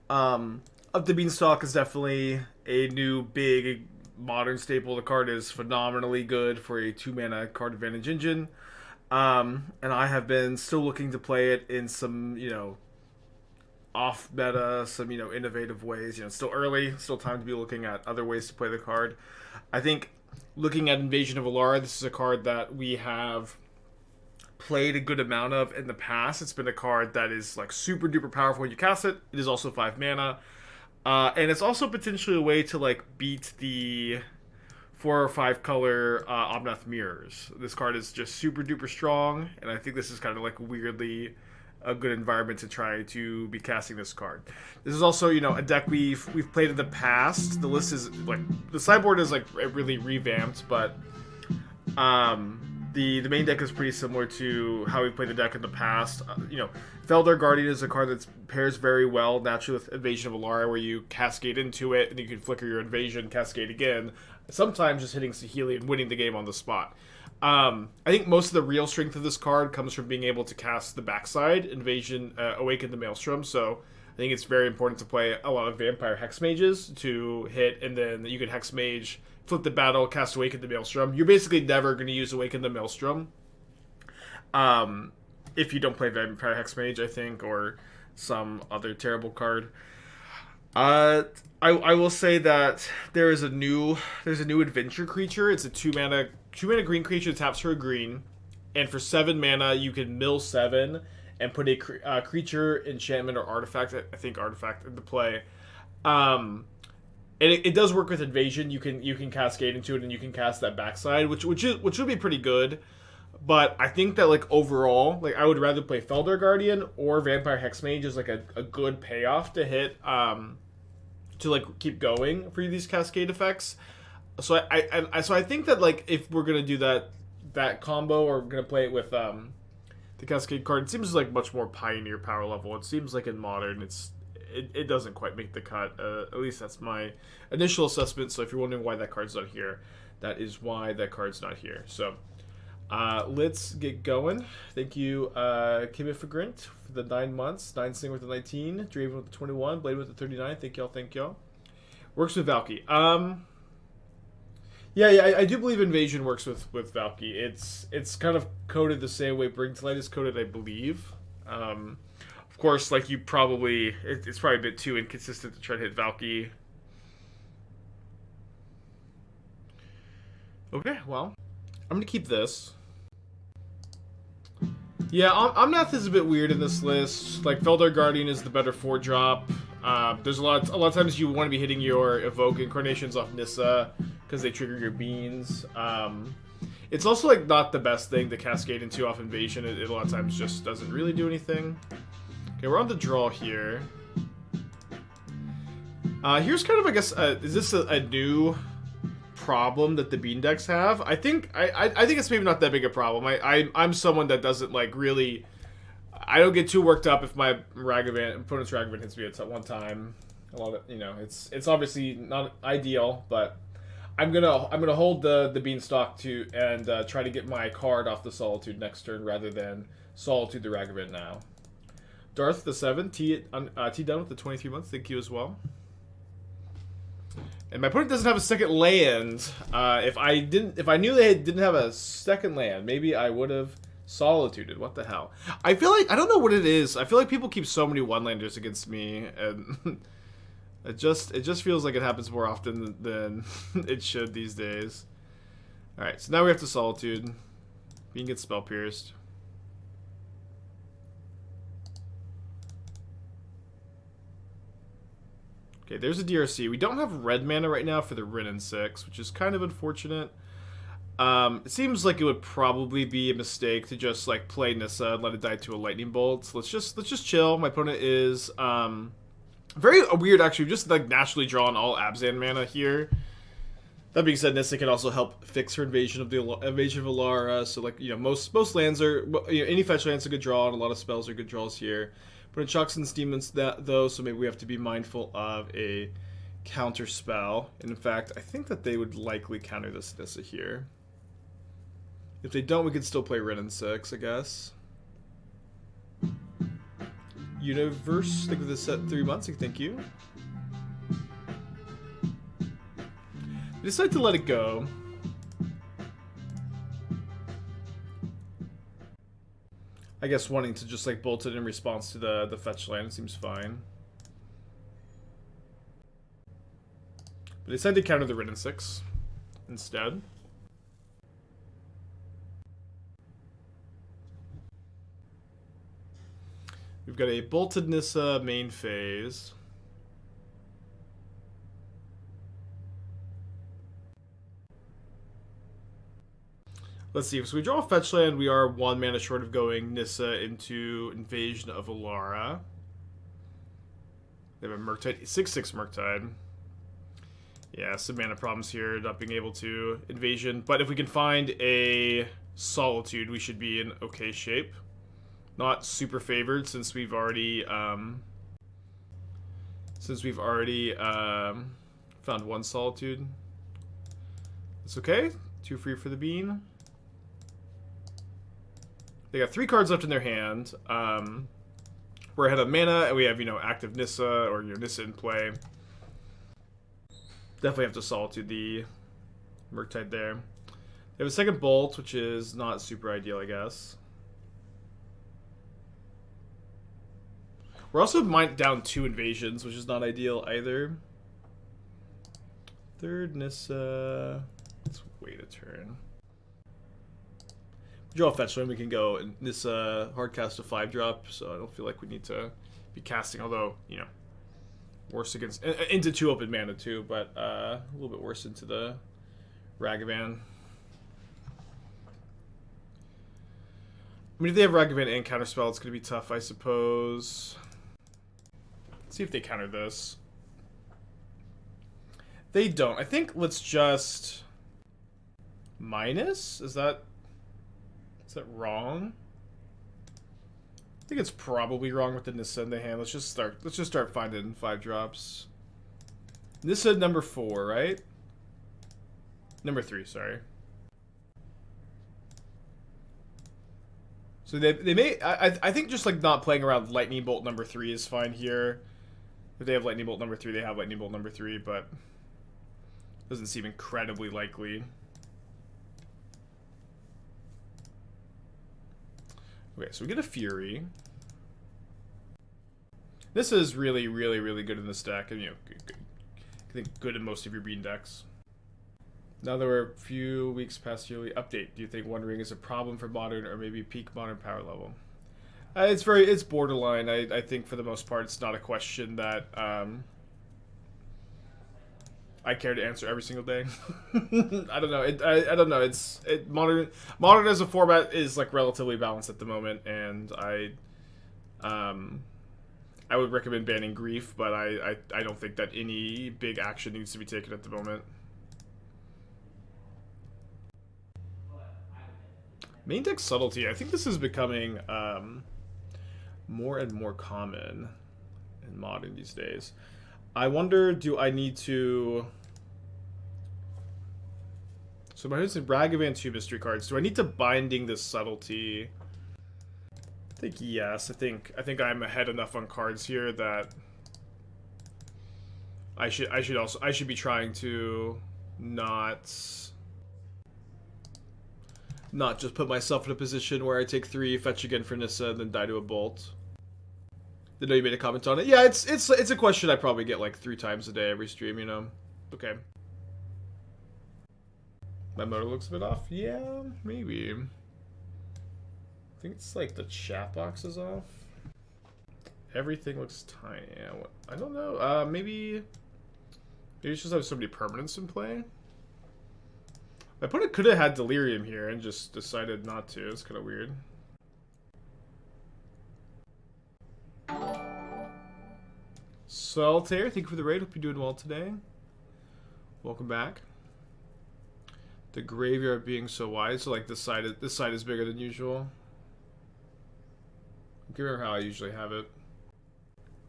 Up the Beanstalk is definitely a new big modern staple. The card is phenomenally good for a 2 mana card advantage engine. And I have been still looking to play it in some, off meta, some, innovative ways. Still early, still time to be looking at other ways to play the card. I think looking at Invasion of Alara, this is a card that we have played a good amount of in the past. It's been a card that is like super duper powerful when you cast it. It is also 5 mana. And it's also potentially a way to like beat the 4 or 5 color Omnath Mirrors. This card is just super duper strong, and I think this is kind of like weirdly a good environment to try to be casting this card. This is also, a deck we've played in the past. The list is like the sideboard is like really revamped, but the main deck is pretty similar to how we played the deck in the past. Felidar Guardian is a card that pairs very well naturally with Invasion of Alara, where you cascade into it and you can flicker your invasion, cascade again. Sometimes just hitting Saheeli and winning the game on the spot. I think most of the real strength of this card comes from being able to cast the backside, Invasion, Awaken the Maelstrom. So I think it's very important to play a lot of Vampire Hexmages to hit, and then you can Hexmage, flip the battle, cast Awaken the Maelstrom. You're basically never going to use Awaken the Maelstrom if you don't play Vampire Hexmage, I think, or some other terrible card. I will say that there's a new adventure creature. It's a 2 mana green creature that taps for a green, and for 7 mana you can mill 7 and put a creature, enchantment, or artifact. I think artifact into play. And it does work with invasion. You can cascade into it, and you can cast that backside, which would be pretty good. But I think that like overall, like I would rather play Felidar Guardian or Vampire Hexmage as like a good payoff to hit to like keep going for these cascade effects. So I think that like if we're gonna do that combo, or gonna play it with the cascade card, it seems like much more pioneer power level. It seems like in modern it doesn't quite make the cut. At least that's my initial assessment. So if you're wondering why that card's not here, that is why that card's not here. So let's get going. Thank you, Kimifagrant, for the 9 months. 9 Sing with the 19, Draven with the 21, Blade with the 39. Thank y'all. Works with Valky. Yeah, I do believe Invasion works with Valky. It's kind of coded the same way Bring to Light is coded, I believe. Of course, like it's probably a bit too inconsistent to try to hit Valky. Okay, well, I'm gonna keep this. Yeah, Omnath is a bit weird in this list. Like, Felidar Guardian is the better 4-drop. There's a lot of times you want to be hitting your Evoke Incarnations off Nissa because they trigger your beans. It's also like not the best thing to cascade into off Invasion. It a lot of times just doesn't really do anything. Okay, we're on the draw here. Here's kind of, I guess, is this a new problem that the bean decks have? I think it's maybe not that big a problem. I'm someone that doesn't like really. I don't get too worked up if my opponent's Ragavan hits me at one time. A lot of it's obviously not ideal, but I'm gonna hold the beanstalk and try to get my card off the Solitude next turn rather than Solitude the Ragavan now. Darth the 7 T done with the 23 months. Thank you as well. And my opponent doesn't have a second land. If I knew they didn't have a second land, maybe I would have Solituded. What the hell? I feel like I don't know what it is. I feel like people keep so many one-landers against me, and it just feels like it happens more often than it should these days. All right, so now we have to Solitude. We can get spell pierced. Okay, there's a DRC. We don't have red mana right now for the Wrenn and Six, which is kind of unfortunate. It seems like it would probably be a mistake to just like play Nissa and let it die to a lightning bolt. So let's just chill. My opponent is very weird actually. Just like naturally drawing all Abzan mana here. That being said, Nissa can also help fix her Invasion of Alara. So like most lands are any fetch land's a good draw, and a lot of spells are good draws here. But it chalks and demons though, so maybe we have to be mindful of a counter spell. And in fact, I think that they would likely counter this Nissa here. If they don't, we could still play Wrenn and Six, I guess. Universe, thank you for the set 3 months. Thank you. I decided to let it go. I guess wanting to just like bolt it in response to the fetch land seems fine. But I decided to counter the Wrenn and Six instead. We've got a bolted Nissa main phase. Let's see, so we draw a fetch land, we are 1 mana short of going Nissa into Invasion of Alara. They have a Murktide, 6/6 Murktide. Yeah, some mana problems here, not being able to Invasion. But if we can find a Solitude, we should be in okay shape. Not super favored since we've already found 1 Solitude. It's okay. 2 free for the bean. They got 3 cards left in their hand. We're ahead of mana, and we have, active Nissa, or Nissa in play. Definitely have to Solitude the Murktide there. They have a second Bolt, which is not super ideal, I guess. We're also down 2 invasions, which is not ideal either. Third Nissa. Let's wait a turn. Draw a fetch land, we can go and Nissa hardcast a 5-drop, so I don't feel like we need to be casting, although, worse against into 2 open mana too, but a little bit worse into the Ragavan. I mean, if they have Ragavan and Counterspell, it's going to be tough, I suppose. Let's see if they counter this. They don't. I think let's just... Minus? Is that wrong? I think it's probably wrong with the Nissa in the hand. Let's just start finding 5-drops. Nissa number 4, right? Number 3, sorry. So they may... I think just like not playing around Lightning Bolt number 3 is fine here. If they have Lightning Bolt number 3, they have Lightning Bolt number 3, but doesn't seem incredibly likely. Okay, so we get a Fury. This is really, really, really good in this deck, and I think good in most of your bean decks. Now that we're a few weeks past yearly update, do you think Wondering is a problem for Modern or maybe peak Modern power level? It's borderline. I think for the most part, it's not a question that I care to answer every single day. I don't know. I don't know. Modern as a format is like relatively balanced at the moment, and I would recommend banning Grief, but I don't think that any big action needs to be taken at the moment. Main deck Subtlety. I think this is becoming more and more common in Modern these days. I wonder, do I need to... So my host is Ragavan 2 mystery cards. Do I need to Binding this Subtlety? I think yes. I think I'm ahead enough on cards here that I should be trying to not just put myself in a position where I take 3, fetch again for Nissa, and then die to a Bolt. Didn't know you made a comment on it. Yeah, it's a question I probably get like 3 times a day every stream, Okay. My motor looks a bit off? Yeah, maybe. I think it's like the chat box is off. Everything looks tiny. Yeah, I don't know. Maybe it's just have so many permanents in play. My opponent could have had Delirium here and just decided not to. It's kind of weird. Solitaire, thank you for the raid. Hope you're doing well today. Welcome back. The graveyard being so wide, so like this side is bigger than usual. I can't remember how I usually have it.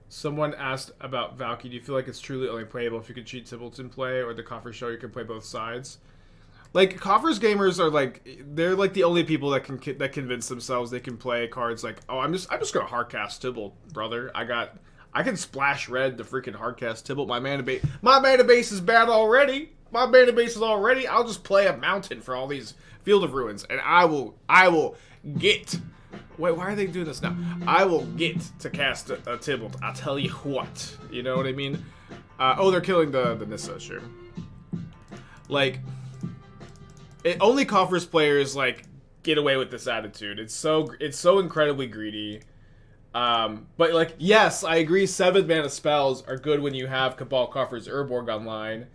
Someone asked about Valky. Do you feel like it's truly only playable if you can cheat Tybalt's in play, or the Coffer Show you can play both sides? Like, Coffers gamers are like, they're like the only people that convince themselves they can play cards like, oh, I'm just gonna hardcast Tibalt, brother. I can splash red to freaking hardcast Tibalt. My mana base is bad already. My mana base is already. I'll just play a mountain for all these Field of Ruins, and I will get. Wait, why are they doing this now? I will get to cast a Tibalt. I'll tell you what. You know what I mean? Oh, they're killing the Nissa, sure. Like, only Coffers players like get away with this attitude. It's so incredibly greedy. But like, yes, I agree. 7 mana spells are good when you have Cabal Coffers Urborg online.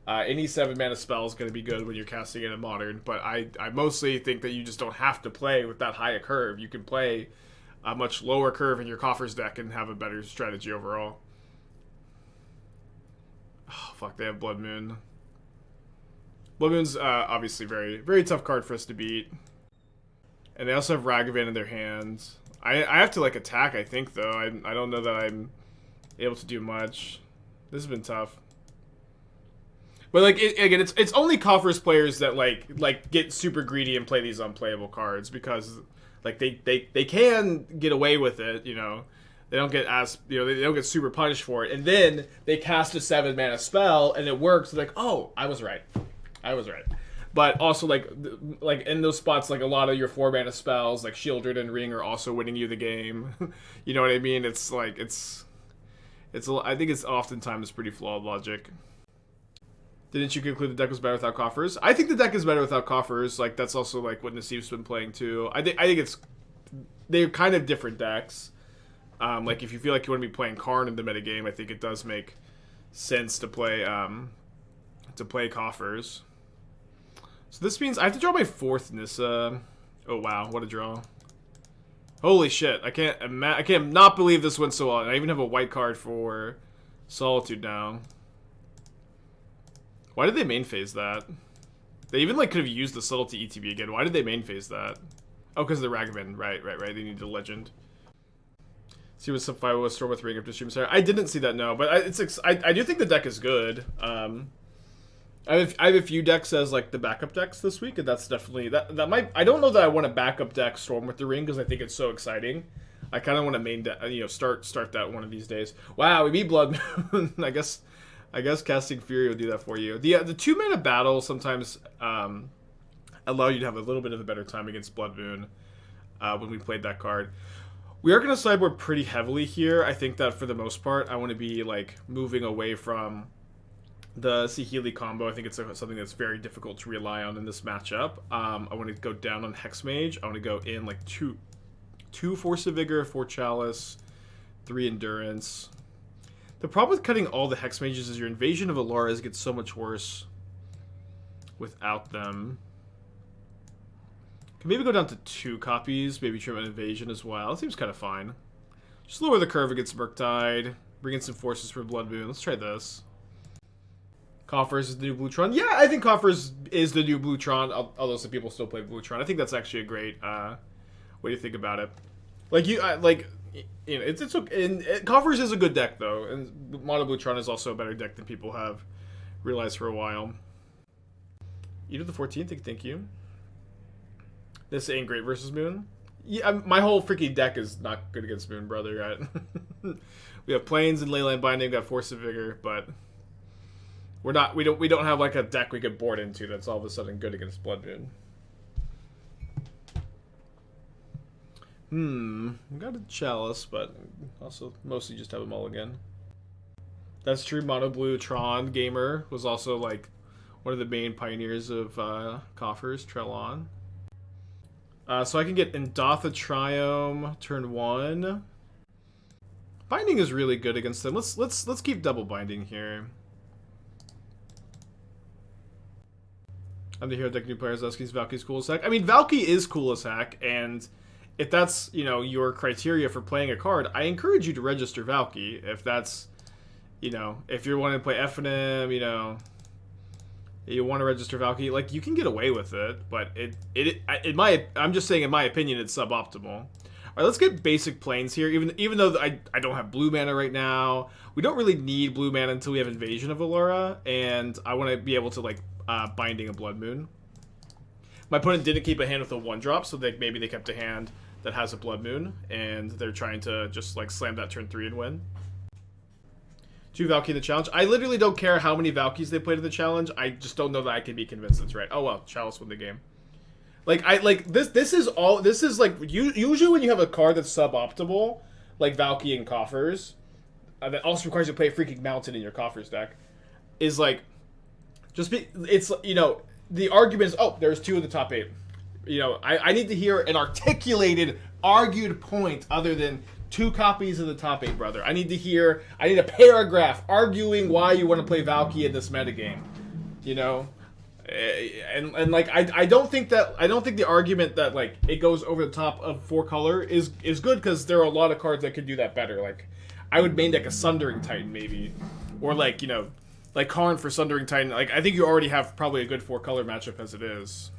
Any 7 mana spell is going to be good when you're casting it in Modern, but I mostly think that you just don't have to play with that high a curve. You can play a much lower curve in your Coffers deck and have a better strategy overall. Oh, fuck, they have Blood Moon. Blood Moon's obviously very, very tough card for us to beat. And they also have Ragavan in their hands. I have to, like, attack, I think, though. I don't know that I'm able to do much. This has been tough. But, like, again, it's only Coffers players that, like get super greedy and play these unplayable cards because, like, they can get away with it, you know. They don't get they don't get super punished for it. And then they cast a 7 mana spell and it works. They're like, oh, I was right. But also, like in those spots, like a lot of your 4 mana spells, like Shieldred and Ring, are also winning you the game. You know what I mean? It's like I think it's oftentimes pretty flawed logic. Didn't you conclude the deck was better without Coffers? I think the deck is better without Coffers. Like, that's also like what Nassif's been playing too. I think they're kind of different decks. Like, if you feel like you want to be playing Karn in the metagame, I think it does make sense to play Coffers. So this means I have to draw my 4th Nissa. Oh wow, what a draw! Holy shit! I can't not believe this went so well. And I even have a white card for Solitude now. Why did they main phase that? They even like could have used the Subtlety ETB again. Why did they main phase that? Oh, because of the Ragavan. Right. They needed a legend. See what's up 5 was Storm with Ring up to stream. Sorry, I didn't see that. No, but I do think the deck is good. I have a few decks as like the backup decks this week, and that's definitely that might. I don't know that I want to backup deck Storm with the Ring because I think it's so exciting. I kind of want to main start that one of these days. Wow, we beat Blood Moon. I guess casting Fury will do that for you. The 2 mana battle sometimes allow you to have a little bit of a better time against Blood Moon when we played that card. We are going to sideboard pretty heavily here. I think that for the most part, I want to be like moving away from the Saheeli combo. I think it's something that's very difficult to rely on in this matchup. I want to go down on Hexmage. I want to go in like two Force of Vigor, 4 Chalice, 3 Endurance. The problem with cutting all the Hexmages is your invasion of Alaras gets so much worse without them. Can maybe go down to 2 copies, maybe trim an invasion as well. It seems kind of fine. Just lower the curve against Murktide, bring in some forces for Blood Moon. Let's try this. Coffers is the new Bluetron. Yeah, I think Coffers is the new Bluetron, although some people still play Bluetron. I think that's actually a great way to think about it. Like, it's okay. And Coffers is a good deck, though. And Mono Bluetron is also a better deck than people have realized for a while. Edith the 14th, thank you. This ain't great versus Moon. Yeah, my whole freaking deck is not good against Moon, brother. Right? We have Plains and Leyline Binding, got Force of Vigor, but we don't have like a deck we could board into that's all of a sudden good against Blood Moon. We got a Chalice, but also mostly just have a mulligan. That's true. Mono Blue Tron Gamer was also like one of the main pioneers of Coffers, Trellon. So I can get Indatha Triome turn 1. Binding is really good against them. Let's keep double binding here. I'm the hero deck new players asking is Valky's cool as heck. I mean, Valky is cool as heck, and if that's, your criteria for playing a card, I encourage you to register Valky. If that's, if you're wanting to play FNM, you want to register Valky, like, you can get away with it, but I'm just saying, in my opinion, it's suboptimal. All right, let's get basic planes here. Even though I don't have blue mana right now, we don't really need blue mana until we have Invasion of Alara, and I want to be able to, like, Binding a Blood Moon. My opponent didn't keep a hand with a 1-drop, so maybe they kept a hand that has a Blood Moon, and they're trying to just like slam that turn 3 and win. 2 Valkyrie in the challenge. I literally don't care how many Valkyries they played in the challenge. I just don't know that I can be convinced it's right. Oh well, Chalice won the game. This is like usually when you have a card that's suboptimal, like Valkyrie and Coffers, that also requires you to play a freaking mountain in your Coffers deck, is like it's the argument is, oh, there's 2 in the top 8. I need to hear an articulated, argued point other than 2 copies of the top 8, brother. I need a paragraph arguing why you want to play Valkyrie in this metagame. And like I don't think the argument that like it goes over the top of 4 color is good, because there are a lot of cards that could do that better. Like I would main deck a Sundering Titan maybe, or like like Karn for Sundering Titan. Like I think you already have probably a good 4 color matchup as it is.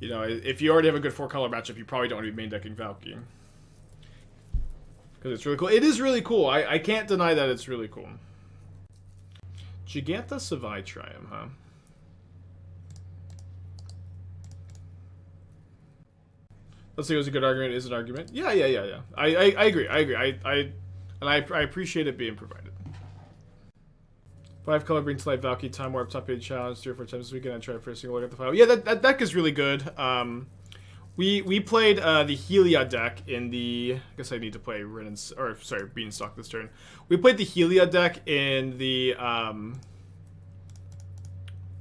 If you already have a good 4 color matchup, you probably don't want to be main decking Valkyrie, because it's really cool. It is really cool. I can't deny that it's really cool. Gigantha Savai Triome, huh? Let's say it was a good argument. Is an argument? Yeah. I agree. I appreciate it being provided. 5 color brings to life Valkyrie, Time Warp, top 8 challenge 3 or 4 times this weekend. I tried for a single look at the file. Yeah, that deck is really good. We played the Helia deck in the. I guess I need to play Beanstalk this turn. We played the Helia deck in the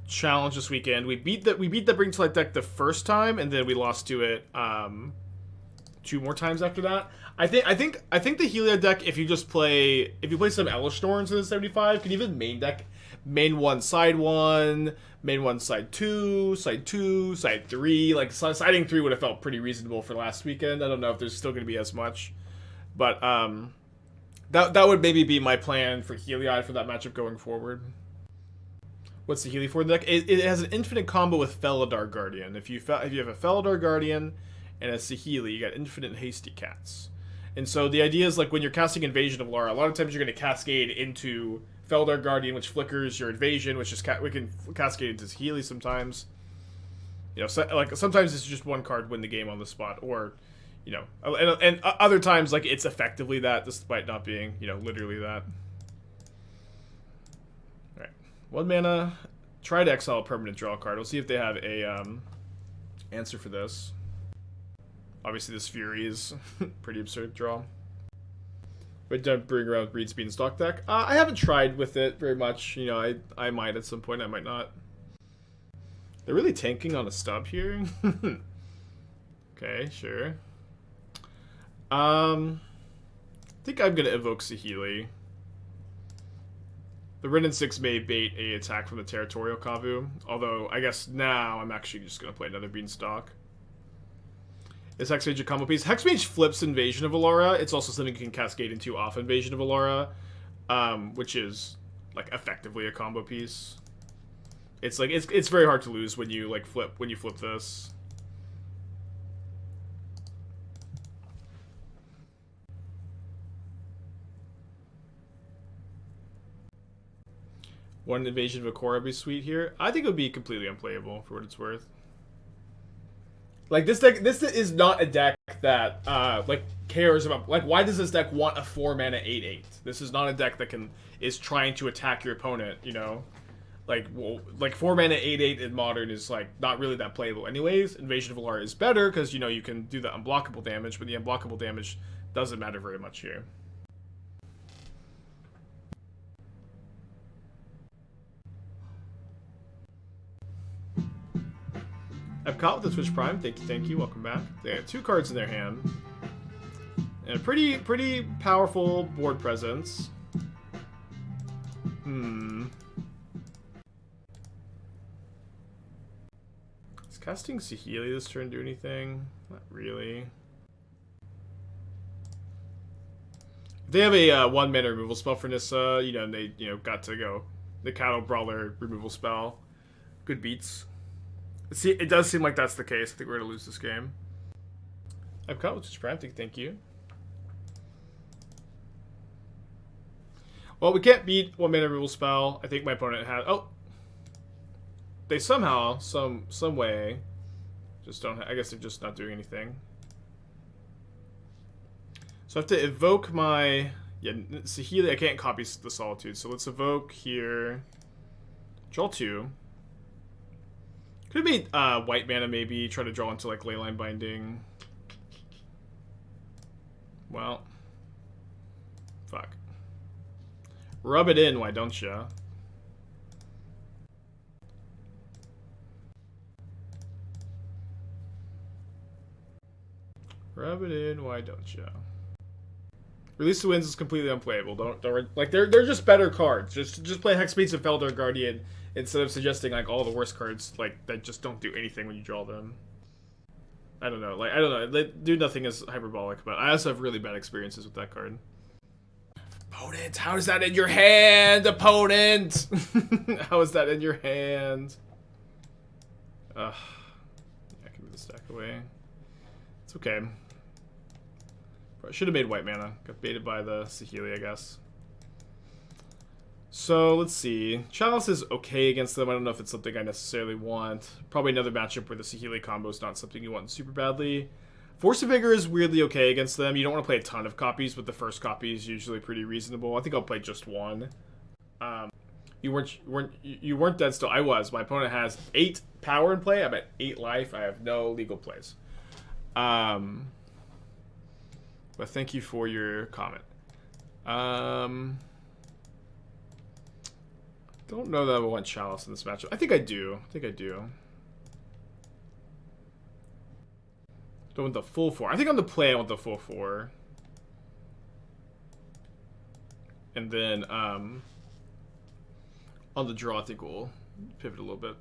challenge this weekend. We beat the Bring to Life deck the first time, and then we lost to it 2 more times after that. I think the Helia deck, if you play some Elish Thorns in the 75, can even main 1 side 1, main 1 side 2, side 2, side 3. Like siding 3 would have felt pretty reasonable for last weekend. I don't know if there's still going to be as much, but that would maybe be my plan for Helia for that matchup going forward. What's the Healy for the deck? It has an infinite combo with Felidar Guardian. If you have a Felidar Guardian and a Saheeli, you got infinite Hasty Cats. And so the idea is, like, when you're casting Invasion of Alara, a lot of times you're going to cascade into Felidar Guardian, which flickers your Invasion, which is we can cascade into Saheeli sometimes. Like sometimes it's just one card win the game on the spot, or and other times like it's effectively that, despite not being literally that. 1 mana, try to exile a permanent draw card. We'll see if they have a answer for this. Obviously, this Fury is pretty absurd draw. But don't bring around Breed's Beanstalk deck. I haven't tried with it very much. I might at some point. I might not. They're really tanking on a stub here. Okay, sure. I think I'm gonna evoke Saheeli. The Wrenn and Six may bait a attack from the Territorial Kavu, although I guess now I'm actually just going to play another Beanstalk. Is Hexmage a combo piece? Hexmage flips Invasion of Alara. It's also something you can cascade into off Invasion of Alara, which is like effectively a combo piece. It's like it's very hard to lose when you flip this. One Invasion of Akora would be sweet here. I think it would be completely unplayable for what it's worth. Like this is not a deck that cares about why does this deck want a 4 mana 8/8? This is not a deck that is trying to attack your opponent. 4 mana 8/8 in Modern is not really that playable. Anyways, Invasion of Alara is better because you can do the unblockable damage, but the unblockable damage doesn't matter very much here. I've caught with the Twitch Prime. Thank you. Welcome back. They have 2 cards in their hand. And a pretty powerful board presence. Is casting Saheeli this turn do anything? Not really. They have a 1 mana removal spell for Nissa, and they got to go the Cattle Brawler removal spell. Good beats. See, it does seem like that's the case. I think we're going to lose this game. I've caught with Prime. Thank you. Well, we can't beat 1 mana removal spell. I think my opponent had... Oh! They somehow, some way, Just don't. I guess they're just not doing anything. So I have to evoke my... Yeah, Saheeli, I can't copy the Solitude, so let's evoke here. Draw 2. Could have made white mana maybe, try to draw into like Leyline Binding. Well. Fuck. Rub it in, why don't ya? Rub it in, why don't ya? Release the Winds is completely unplayable. Don't like they're just better cards. Just play Hexmage and Felidar Guardian instead of suggesting like all the worst cards like that just don't do anything when you draw them. I don't know. Like I don't know. They do nothing as hyperbolic, but I also have really bad experiences with that card. Opponent, how is that in your hand, opponent? How is that in your hand? Ugh. Yeah, I can move the stack away. It's okay. Should have made white mana. Got baited by the Saheeli, I guess. So, let's see. Chalice is okay against them. I don't know if it's something I necessarily want. Probably another matchup where the Saheeli combo is not something you want super badly. Force of Vigor is weirdly okay against them. You don't want to play a ton of copies, but the first copy is usually pretty reasonable. I think I'll play just one. You weren't dead still. I was. My opponent has 8 power in play. I'm at 8 life. I have no legal plays. But thank you for your comment. Don't know that I want Chalice in this matchup. I think I do. Don't want the full 4. I think on the play I want the full 4. And then on the draw I think we'll pivot a little bit.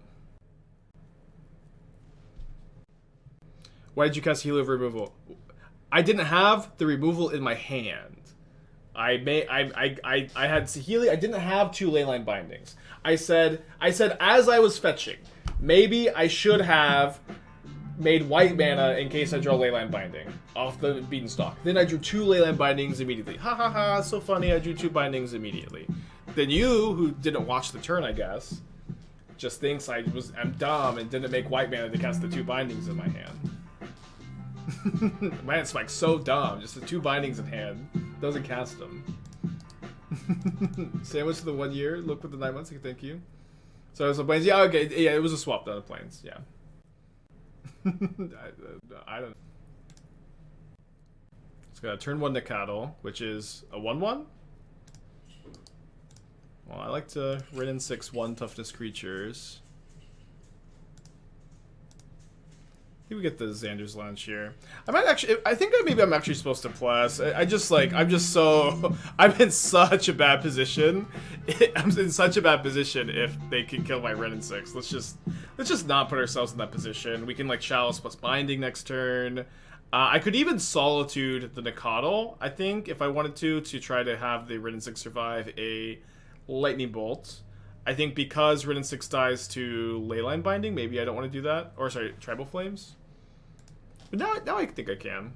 Why did you cast Heal over removal? I didn't have the removal in my hand. I had Saheeli. I didn't have 2 Leyline Bindings. I said as I was fetching, maybe I should have made white mana in case I draw Leyline Binding off the Beanstalk. Then I drew 2 Leyline Bindings immediately. Ha ha ha! So funny. I drew 2 bindings immediately. Then you, who didn't watch the turn, I guess, just thinks I'm dumb and didn't make white mana to cast the 2 bindings in my hand. Man, Spike's so dumb. Just the 2 bindings in hand. Doesn't cast them. Sandwich for the 1 year. Look with the 9 months. Thank you. So some planes. Yeah, okay. Yeah, it was a swap down the planes. Yeah. I don't know. It's got a turn 1 Nacatl, which is a 1/1. Well, I like to Wrenn and Six 1 toughness creatures. We get the Xander's Lounge here. I think maybe I'm actually supposed to plus. I'm in such a bad position. I'm in such a bad position if they can kill my Wrenn and Six. Let's just not put ourselves in that position. We can like Chalice plus Binding next turn. I could even Solitude the Nacatl, I think, if I wanted to try to have the Wrenn and Six survive a Lightning Bolt. I think because Wrenn and Six dies to Leyline Binding, maybe I don't want to do that. Or sorry, Tribal Flames. But now I think I can.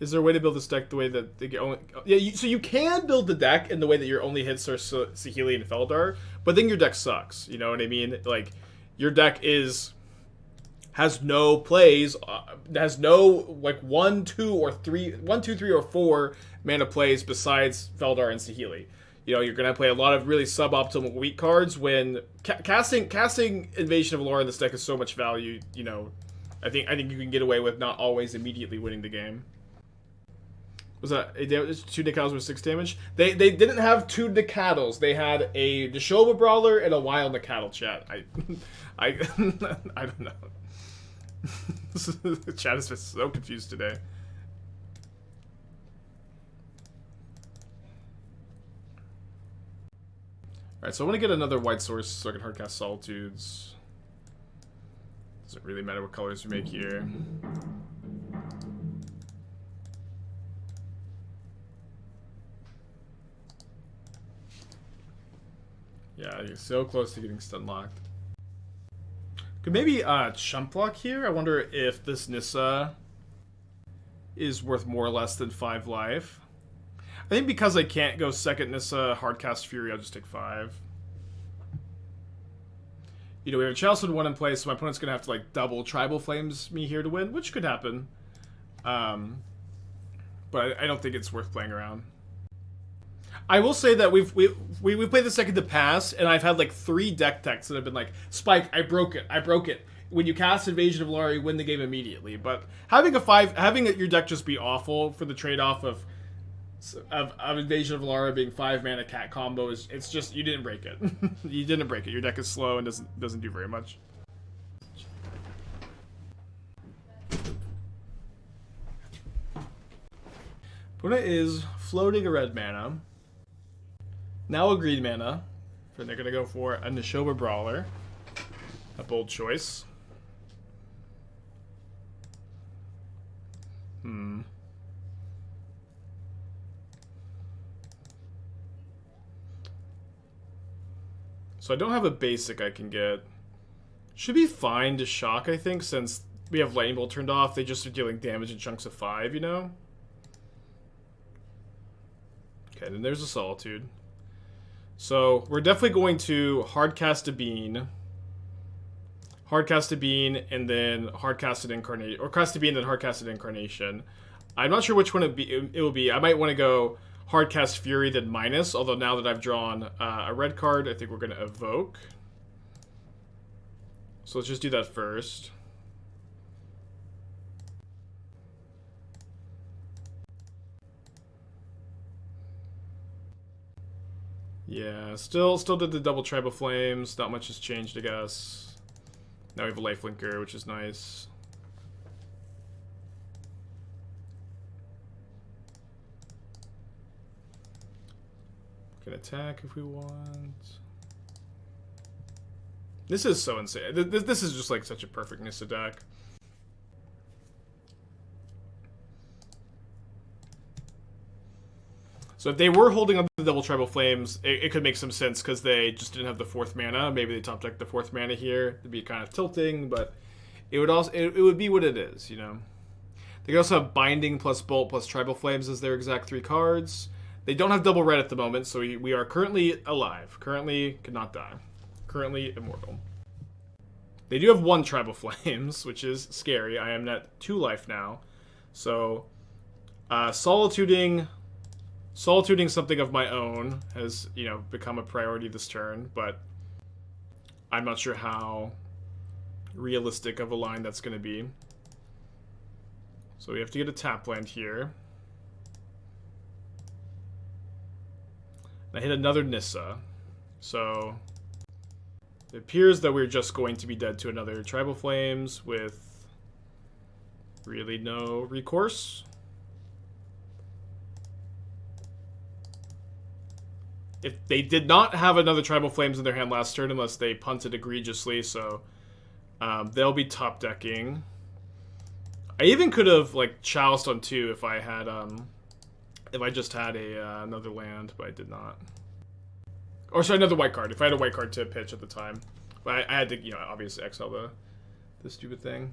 Is there a way to build this deck the way that they get only? Yeah, so you can build the deck in the way that your only hits are Saheeli and Felidar, but then your deck sucks. You know what I mean? Like your deck has no plays, has no like 1, 2, 3, or 4 mana plays besides Felidar and Saheeli. You know, you're gonna play a lot of really suboptimal weak cards when casting Invasion of Alara in this deck is so much value. You know, I think you can get away with not always immediately winning the game. Was that 2 Nacatls with 6 damage? They didn't have 2 Nacatls. They had a Neshoba Brawler and a Wild Nacatl. Chat. I don't know. The chat is just so confused today. Alright, so I want to get another white source so I can hardcast Solitudes. Doesn't really matter what colors we make here. Yeah, you're so close to getting stun locked. Could maybe chump block here? I wonder if this Nissa is worth more or less than 5 life. I think because I can't go second Nissa Hardcast Fury, I'll just take 5. You know, we have a Chalice with 1 in place, so my opponent's gonna have to like double Tribal Flames me here to win, which could happen. But I don't think it's worth playing around. I will say that we played the second to pass, and I've had like 3 deck techs that have been like, Spike, I broke it. When you cast Invasion of Alara, you win the game immediately. But having your deck just be awful for the trade-off of Invasion of Alara being 5 mana cat combo it's just, you didn't break it. You didn't break it. Your deck is slow and doesn't do very much. Opponent is floating a red mana. Now a green mana. And they're gonna go for a Nishoba Brawler. A bold choice. So I don't have a basic I can get. Should be fine to shock, I think, since we have Lightning Bolt turned off. They just are dealing damage in chunks of 5, you know? Okay, then there's a Solitude. So we're definitely going to hardcast a Bean. Hardcast a Bean, and then hardcasted Incarnation. Or cast a Bean, then hardcasted Incarnation. I'm not sure which one it will be. I might want to go hardcast Fury, then minus. Although now that I've drawn a red card, I think we're going to evoke. So let's just do that first. Yeah, still did the double Tribal Flames. Not much has changed, I guess. Now we have a Lifelinker, which is nice. We can attack if we want. This is so insane. This is just like such a perfect Nissa deck. So if they were holding on to the double Tribal Flames, it could make some sense because they just didn't have the 4th mana. Maybe they top deck the 4th mana here. It'd be kind of tilting, but it would also it would be what it is, you know. They could also have Binding plus Bolt plus Tribal Flames as their exact 3 cards. They don't have double red at the moment, so we are currently alive. Currently cannot die. Currently immortal. They do have 1 Tribal Flames, which is scary. I am at 2 life now. So Solituding something of my own has, you know, become a priority this turn, but I'm not sure how realistic of a line that's going to be. So we have to get a tap land here. I hit another Nissa. So it appears that we're just going to be dead to another Tribal Flames with really no recourse. If they did not have another Tribal Flames in their hand last turn, unless they punted egregiously, so they'll be top decking. I even could have like chaliced on 2 if I had if I just had another land, but I did not. Or sorry, another white card. If I had a white card to pitch at the time, but I had to, you know, obviously exile the stupid thing.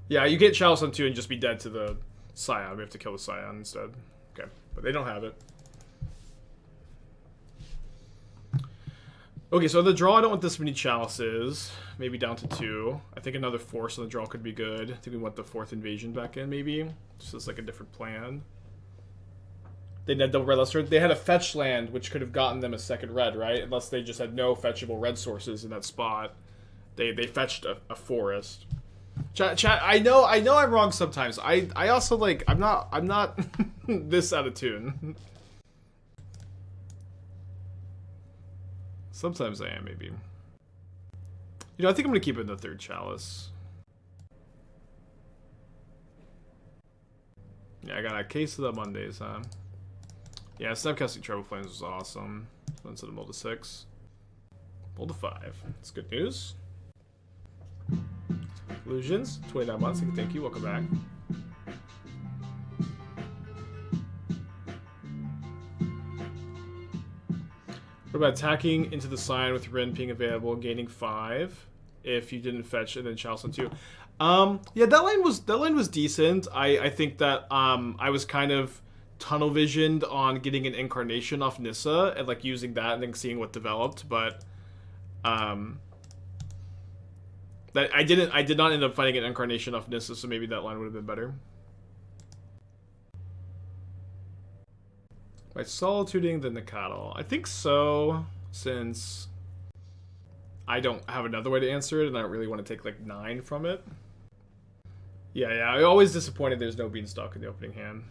Yeah, you get Chalice on 2 and just be dead to the Scion. We have to kill the Scion instead. Okay, but they don't have it. Okay, so the draw, I don't want this many Chalices. Maybe down to 2. I think another Force on the draw could be good. I think we want the 4th Invasion back in, maybe. Just as like a different plan. They had double red last turn. They had a fetch land, which could have gotten them a 2nd red, right? Unless they just had no fetchable red sources in that spot. They fetched a forest. Chat, I know I'm wrong sometimes. I also like I'm not this out of tune. Sometimes I am, maybe. You know, I think I'm gonna keep it in the 3rd Chalice. Yeah, I got a case of the Mondays, huh? Yeah, snapcasting Tribal Flames was awesome. So instead of mold to 6. Mold to 5. That's good news. Illusions, 29 months. Thank you. Welcome back. What about attacking into the Scion with Wrenn being available, gaining 5 if you didn't fetch and then Chalice on 2? Yeah, that line was decent. I think that I was kind of tunnel visioned on getting an incarnation off Nissa and like using that and then seeing what developed, but that I did not end up finding an incarnation off Nissa, so maybe that line would have been better. By solituding the Nikadal? I think so, since I don't have another way to answer it and I don't really want to take like 9 from it. Yeah, I'm always disappointed there's no Beanstalk in the opening hand.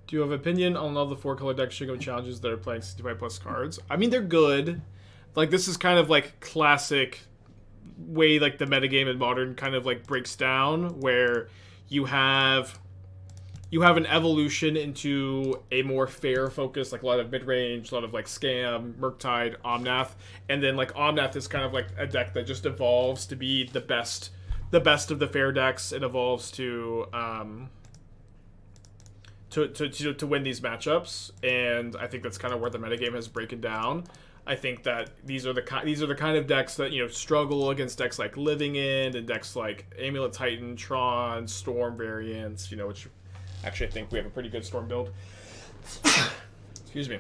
Do you have an opinion on all the 4-color deck Shingo challenges that are playing 65 plus cards? I mean, they're good. Like, this is kind of like classic way like the metagame in Modern kind of like breaks down, where you have an evolution into a more fair focus, like a lot of mid-range, a lot of like Scam, Murktide, Omnath, and then like Omnath is kind of like a deck that just evolves to be the best of the fair decks. It evolves to win these matchups, and I think that's kind of where the metagame has broken down. I think that these are the kind of decks that, you know, struggle against decks like Living End and decks like Amulet Titan, Tron, Storm variants, you know, which actually I think we have a pretty good Storm build. Excuse me.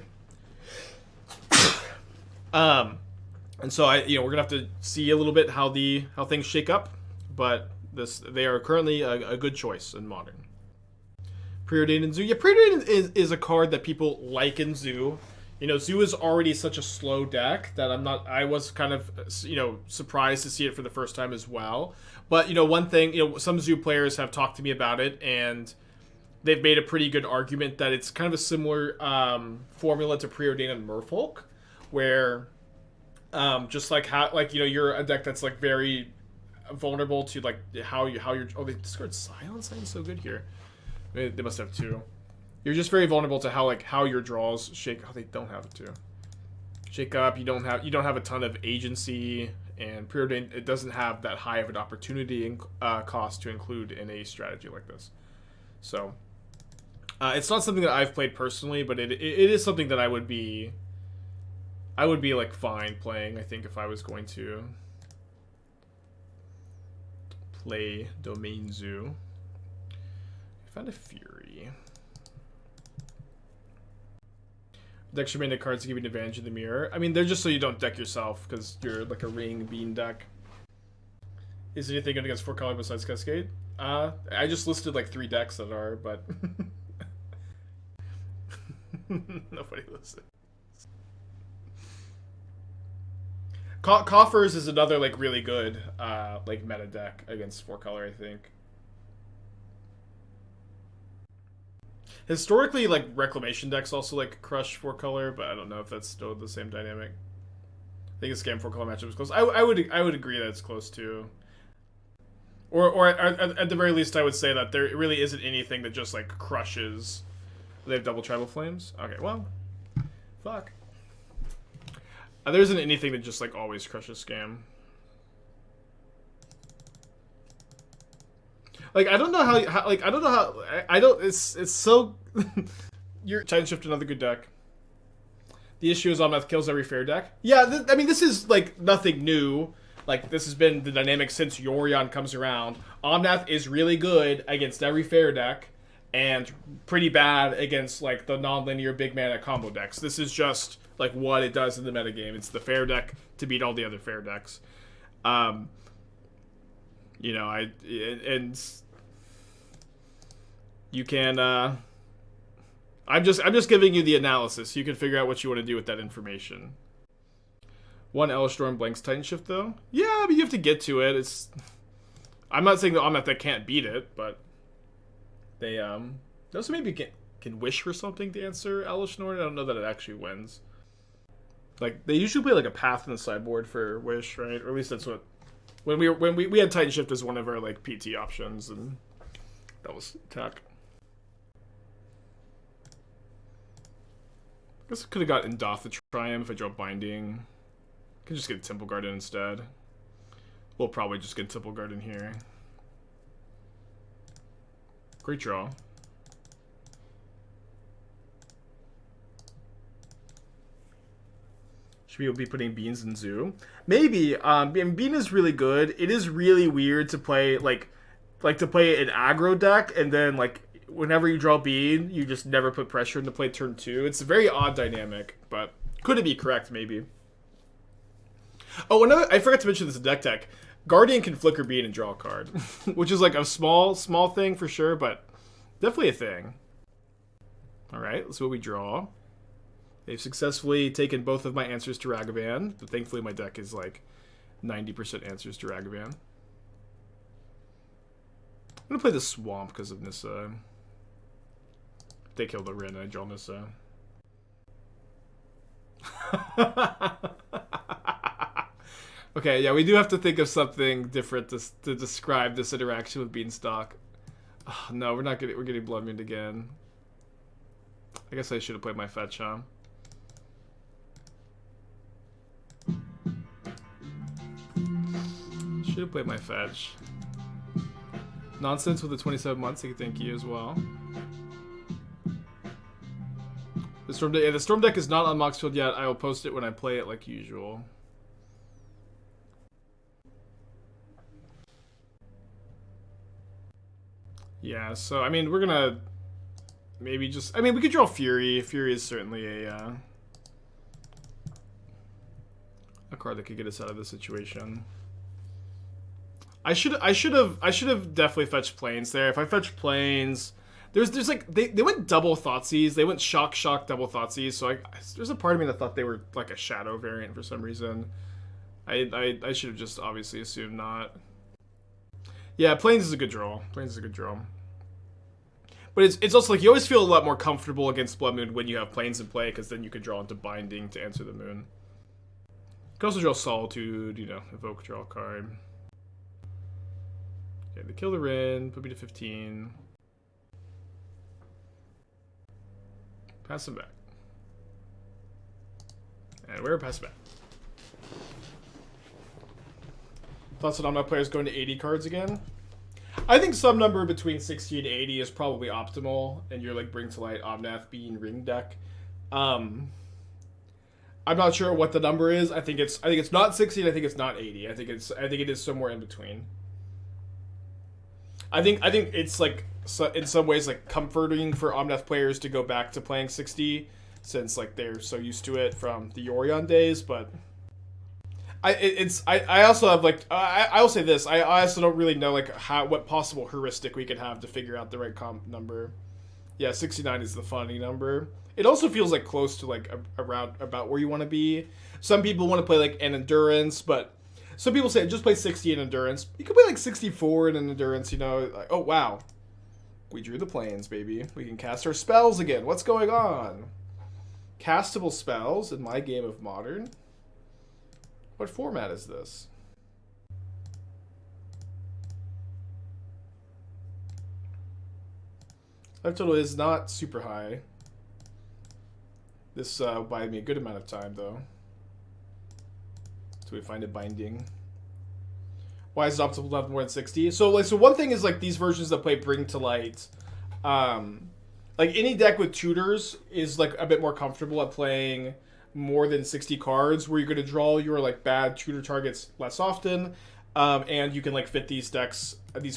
And so we're gonna have to see a little bit how things shake up, but they are currently a good choice in Modern. Preordained in Zoo. Yeah, Preordained is a card that people like in Zoo. You know, Zoo is already such a slow deck that I was kind of, you know, surprised to see it for the first time as well. But, you know, one thing, you know, some Zoo players have talked to me about it, and they've made a pretty good argument that it's kind of a similar formula to Preordained and Merfolk, where just like how, like, you know, you're a deck that's like very vulnerable to like how you're. Oh, they discard Silence. I'm so good here. They must have 2. You're just very vulnerable to how your draws shake. Oh, they don't have it too. Shake up. You don't have a ton of agency, and Preordained, it doesn't have that high of an opportunity cost to include in a strategy like this. So it's not something that I've played personally, but it is something that I would be like fine playing. I think if I was going to play Domain Zoo. Found a Fury. Deck should make cards to give you an advantage in the mirror. I mean, they're just so you don't deck yourself, because you're like a Ring Bean deck. Is there anything good against 4-color besides Cascade? I just listed like 3 decks that are, but nobody listens. Coffers is another like really good like meta deck against 4-color, I think. Historically, like, Reclamation decks also, like, crush 4-color, but I don't know if that's still the same dynamic. I think a Scam 4-color matchup is close. I would agree that it's close, too. Or at the very least, I would say that there really isn't anything that just, like, crushes. They have double Tribal Flames? Okay, well, fuck. There isn't anything that just, like, always crushes Scam. Like, I don't know how it's so you're Titan Shift, another good deck. The issue is Omnath kills every fair deck. Yeah, I mean, this is like nothing new. Like, this has been the dynamic since Yorion comes around. Omnath is really good against every fair deck, and pretty bad against like the non-linear big mana combo decks. This is just like what it does in the metagame. It's the fair deck to beat all the other fair decks. You know, and you can. I'm just giving you the analysis. You can figure out what you want to do with that information. One Elesh Storm blanks Titan Shift though. Yeah, but you have to get to it. I'm not saying that Omnath that can't beat it, but they also maybe can wish for something to answer Elesh Norn. I don't know that it actually wins. Like, they usually play like a path in the sideboard for wish, right? Or at least that's what. When we had Titan Shift as one of our like PT options, and that was attack. I guess I could have got Indatha Triome if I draw Binding. Could just get Temple Garden instead. We'll probably just get Temple Garden here. Great draw. Should people be putting Beans in Zoo? Maybe. Bean is really good. It is really weird to play like to play an aggro deck and then like whenever you draw Bean, you just never put pressure into play turn 2. It's a very odd dynamic, but could it be correct? Maybe. Oh, I forgot to mention this in deck tech. Guardian can flicker Bean and draw a card, which is like a small thing for sure, but definitely a thing. All right, let's see what we draw. They've successfully taken both of my answers to Ragavan, but thankfully my deck is like 90% answers to Ragavan. I'm gonna play the Swamp because of Nissa. They killed the Wrenn and I draw Nissa. Okay, yeah, we do have to think of something different to describe this interaction with Beanstalk. Oh, no, we're getting Blood Moon again. I guess I should have played my fetch, huh? Should have played my fetch. Nonsense with the 27 months, thank you as well. The Storm deck is not on Moxfield yet. I will post it when I play it like usual. Yeah, so, I mean, we're gonna maybe just... I mean, we could draw Fury. Fury is certainly a card that could get us out of this situation. I should have definitely fetched Plains there. If I fetch Plains... There's like... They went double Thoughtseize. They went Shock, double Thoughtseizes. So there's a part of me that thought they were like a Shadow variant for some reason. I should have just obviously assumed not. Yeah, Plains is a good draw. Plains is a good draw. But it's also like you always feel a lot more comfortable against Blood Moon when you have Plains in play, because then you could draw into Binding to answer the Moon. You can also draw Solitude, you know, evoke, draw a card. Yeah, they kill the Wrenn, put me to 15. Pass him back. And we're pass back. Thoughts on Omnath players going to 80 cards again? I think some number between 60 and 80 is probably optimal, and you're like Bring to Light, Omnath, Bean, Ring deck. I'm not sure what the number is. I think it's not 60 and I think it's not 80. I think it is somewhere in between. I think it's like in some ways like comforting for Omnath players to go back to playing 60 since like they're so used to it from the Yorion days, but I also have like I will say this, I also don't really know like what possible heuristic we could have to figure out the right comp number. Yeah, 69 is the funny number. It also feels like close to like around about where you want to be. Some people want to play like an endurance, but some people say just play 60 in endurance. You could play like 64 in an endurance, you know. Like, oh wow, we drew the Plains, baby. We can cast our spells again. What's going on? Castable spells in my game of Modern. What format is this? Life total is not super high. This will buy me a good amount of time, though. Until we find a Binding. Why is it optimal to have more than 60? So one thing is, like, these versions that play Bring to Light. Like, any deck with tutors is, like, a bit more comfortable at playing more than 60 cards, where you're going to draw your, like, bad tutor targets less often. And you can like fit these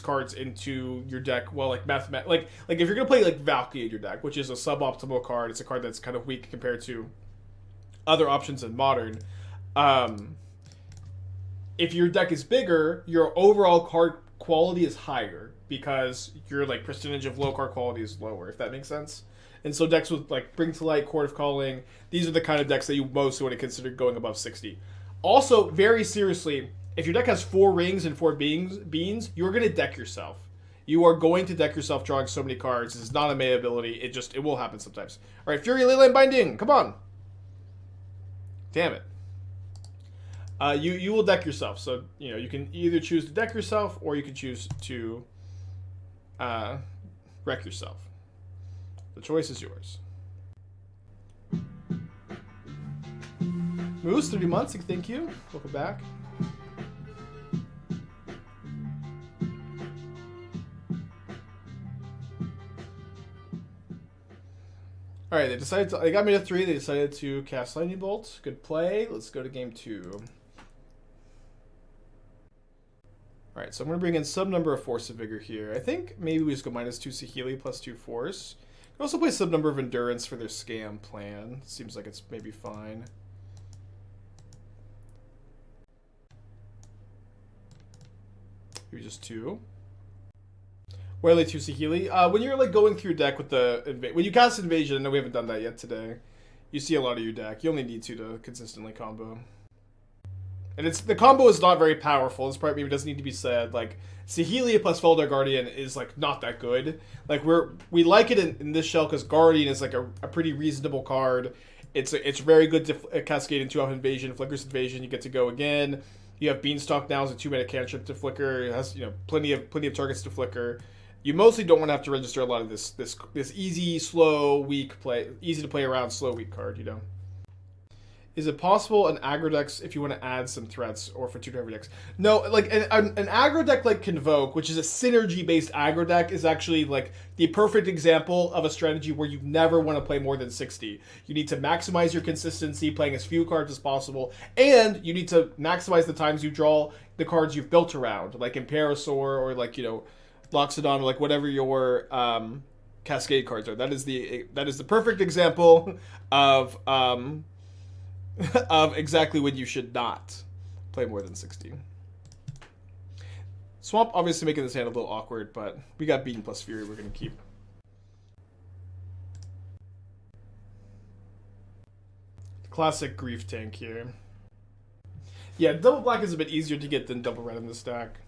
cards into your deck. Well, like like if you're gonna play like Valkyrie in your deck, which is a suboptimal card, it's a card that's kind of weak compared to other options in Modern. If your deck is bigger, your overall card quality is higher because your like percentage of low card quality is lower. If that makes sense. And so decks with like Bring to Light, Court of Calling, these are the kind of decks that you most want to consider going above 60. Also, very seriously, if your deck has 4 rings and 4 beans, you're going to deck yourself. You are going to deck yourself drawing so many cards. This is not a May ability. It will happen sometimes. All right, Fury, Leyline Binding. Come on. Damn it. You will deck yourself. So, you know, you can either choose to deck yourself or you can choose to wreck yourself. The choice is yours. Moose, 30 months. Thank you. Welcome back. All right, they got me to 3. They decided to cast Lightning Bolt. Good play. Let's go to game 2. All right, so I'm going to bring in some number of Force of Vigor here. I think maybe we just go -2 Saheeli, +2 Force. You can also play some number of Endurance for their scam plan. Seems like it's maybe fine. Maybe just 2. Wily 2 Saheeli. When you're like going through your deck with the when you cast Invasion, I know we haven't done that yet today. You see a lot of your deck. You only need 2 to consistently combo. And the combo is not very powerful. This part maybe doesn't need to be said. Like Saheeli plus Felidar Guardian is like not that good. Like we like it in this shell because Guardian is like a pretty reasonable card. It's very good to cascade into off Invasion, Flickers Invasion. You get to go again. You have Beanstalk now as a 2-mana cantrip to flicker. It has plenty of targets to flicker. You mostly don't want to have to register a lot of this easy, slow, weak play, easy to play around, slow, weak card. Is it possible an aggro deck if you want to add some threats or for 2 to every decks? No, like an aggro deck like Convoke, which is a synergy-based aggro deck, is actually like the perfect example of a strategy where you never want to play more than 60. You need to maximize your consistency, playing as few cards as possible, and you need to maximize the times you draw the cards you've built around, like Imperasaur or like Loxodon, or like whatever your Cascade cards are. That is the perfect example of of exactly when you should not play more than 60. Swamp obviously making this hand a little awkward, but we got Beaten plus Fury we're going to keep. Classic Grief tank here. Yeah, double black is a bit easier to get than double red in this deck.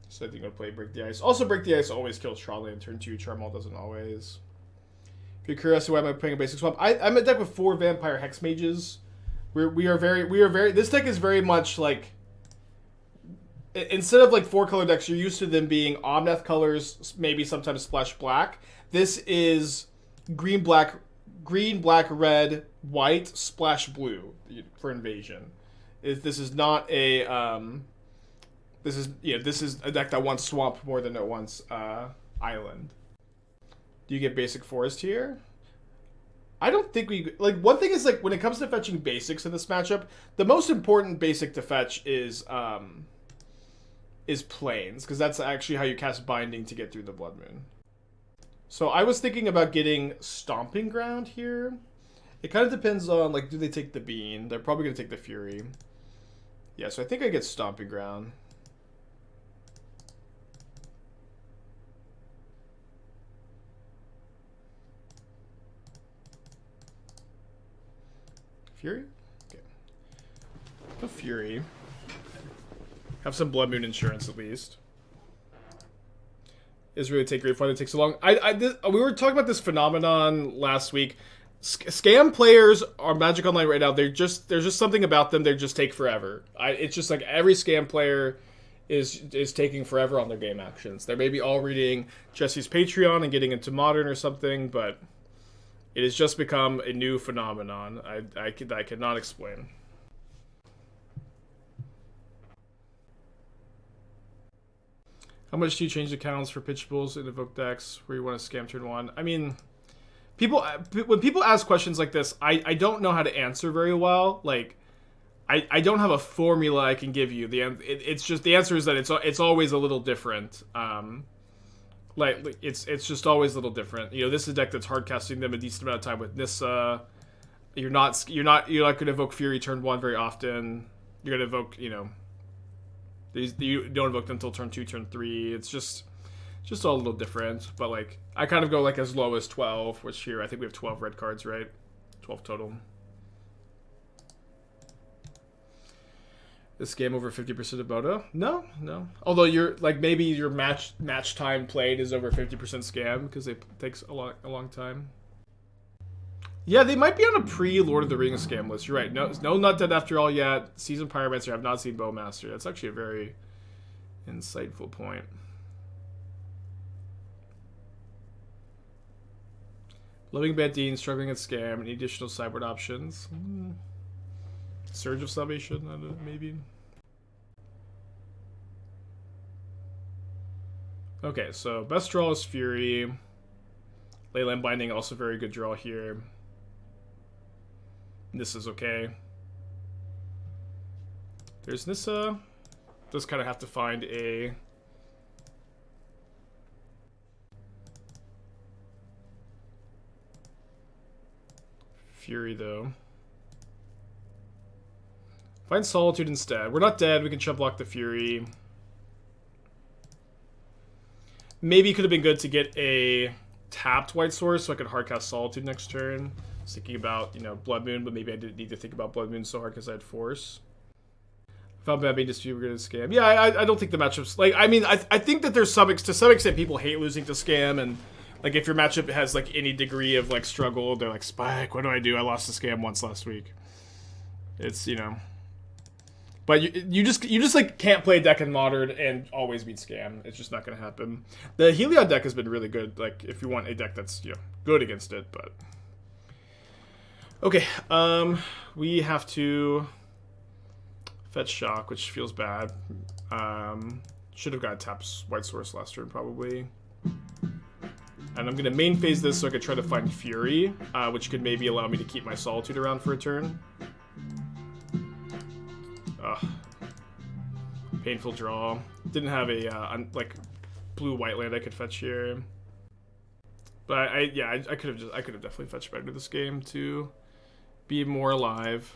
So I think I'm going to play Break the Ice. Also, Break the Ice always kills Trolley in turn 2. Charmal doesn't always. If you're curious why am I playing a basic swamp, I'm a deck with 4 Vampire Hexmages. We are very. This deck is very much like, instead of like 4-color decks, you're used to them being Omnath colors, maybe sometimes splash black. This is green, black, red, white, splash blue for Invasion. This is not a this is a deck that wants swamp more than it wants island. Do you get basic forest here? I don't think we... Like, one thing is, like, when it comes to fetching basics in this matchup, the most important basic to fetch is Plains, because that's actually how you cast Binding to get through the Blood Moon. So I was thinking about getting Stomping Ground here. It kind of depends on, like, do they take the Bean? They're probably going to take the Fury. Yeah, so I think I get Stomping Ground. Fury? Okay. The Fury. Have some Blood Moon insurance at least. Is really take great fun. It takes so long. We were talking about this phenomenon last week. Scam players are Magic Online right now. There's just something about them. They just take forever. It's just like every scam player is taking forever on their game actions. They may be all reading Jesse's Patreon and getting into Modern or something, but it has just become a new phenomenon I cannot explain. How much do you change accounts for pitchables in Evoke decks where you want to scam turn 1? I mean, when people ask questions like this, I don't know how to answer very well. Like, I don't have a formula I can give you. It's just the answer is that it's always a little different. Like it's just always a little different. This is a deck that's hard casting them a decent amount of time with Nissa. You're not going to evoke Fury turn 1 very often. You're going to evoke, you don't evoke them until turn 2, turn 3. It's just all a little different. But like I kind of go like as low as 12, which here I think we have 12 red cards, right? 12 total. This game over 50% of Bodo? No. Although you're like maybe your match time played is over 50% scam because it takes a long time. Yeah, they might be on a pre-Lord of the Rings scam list. You're right. No, not dead after all yet. Seasoned Pyromancer. Have not seen Bowmaster. That's actually a very insightful point. Loving Bandine, struggling at scam, any additional sideboard options? Surge of Salvation, I don't know, maybe. Okay, so best draw is Fury. Leyline Binding, also very good draw here. Nissa's okay. There's Nissa. Just kind of have to find a... Fury, though. Find Solitude instead. We're not dead. We can chump block the Fury. Maybe it could have been good to get a tapped White Source so I could hardcast Solitude next turn. I was thinking about, you know, Blood Moon, but maybe I didn't need to think about Blood Moon so hard because I had Force. Found bad being dispute, we're gonna scam. Yeah, I don't think the matchups... Like, I mean, I think that there's some... To some extent, people hate losing to scam, and... Like, if your matchup has, like, any degree of, like, struggle, they're like, Spike, what do I do? I lost to scam once last week. It's, you know... But you just like, can't play a deck in Modern and always beat scam. It's just not going to happen. The Heliod deck has been really good, like, if you want a deck that's, you know, good against it, but... Okay, we have to... Fetch Shock, which feels bad. Should have got Taps White Source last turn, probably. And I'm going to main phase this so I could try to find Fury, which could maybe allow me to keep my Solitude around for a turn. Ugh. Painful draw. Didn't have a, like, blue-white land I could fetch here. But I could have definitely fetched better this game to be more alive.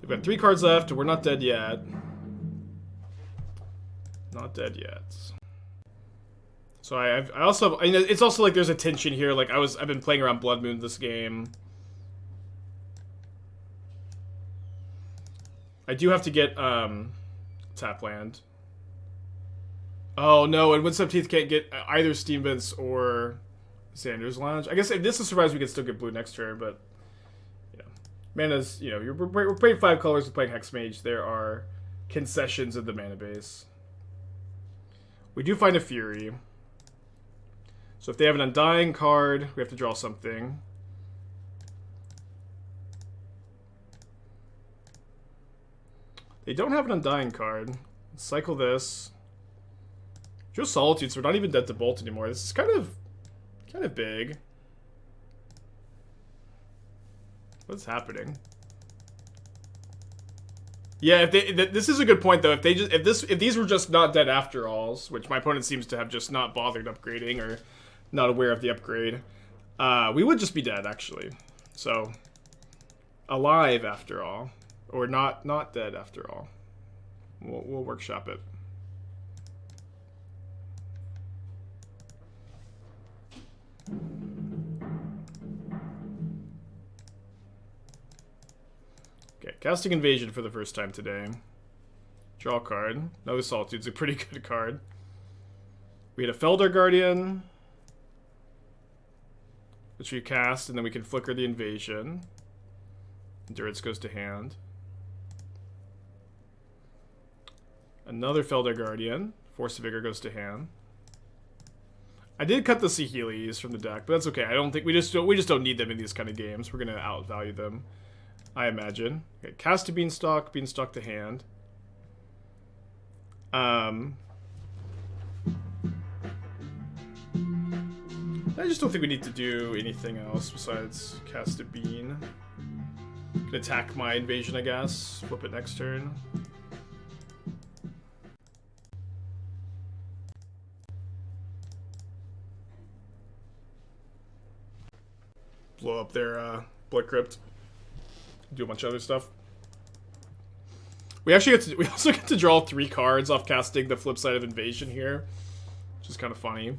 We've got 3 cards left, and we're not dead yet. Not dead yet. So I also have, it's also like there's a tension here. Like I've been playing around Blood Moon this game. I do have to get tap land. Oh no, and Windswept Heath can't get either Steam Vents or Xander's Lounge. I guess if this is surprise, we can still get blue next turn, but you know, mana's, you know, we're playing 5 colors, we're playing Hexmage. There are concessions in the mana base. We do find a Fury. So if they have an Undying card, we have to draw something. They don't have an Undying card. Cycle this. Just Solitude, so we're not even dead to Bolt anymore. This is kind of big. What's happening? Yeah, this is a good point though. If these were just not dead after alls, which my opponent seems to have just not bothered upgrading or not aware of the upgrade, we would just be dead actually. So alive after all, or not dead after all. We'll workshop it. Okay, casting Invasion for the first time today. Draw a card. Another Solitude's a pretty good card. We had a Felidar Guardian, which we cast, and then we can flicker the Invasion. Endurance goes to hand. Another Felidar Guardian. Force of Vigor goes to hand. I did cut the Saheelis from the deck, but that's okay. I don't think we just don't need them in these kind of games. We're gonna outvalue them, I imagine. Okay, cast a Beanstalk, Beanstalk to hand. I just don't think we need to do anything else besides cast a Bean. Can attack my Invasion, I guess. Flip it next turn. Blow up their Blood Crypt. Do a bunch of other stuff. We also get to draw 3 cards off casting the flip side of Invasion here, which is kind of funny.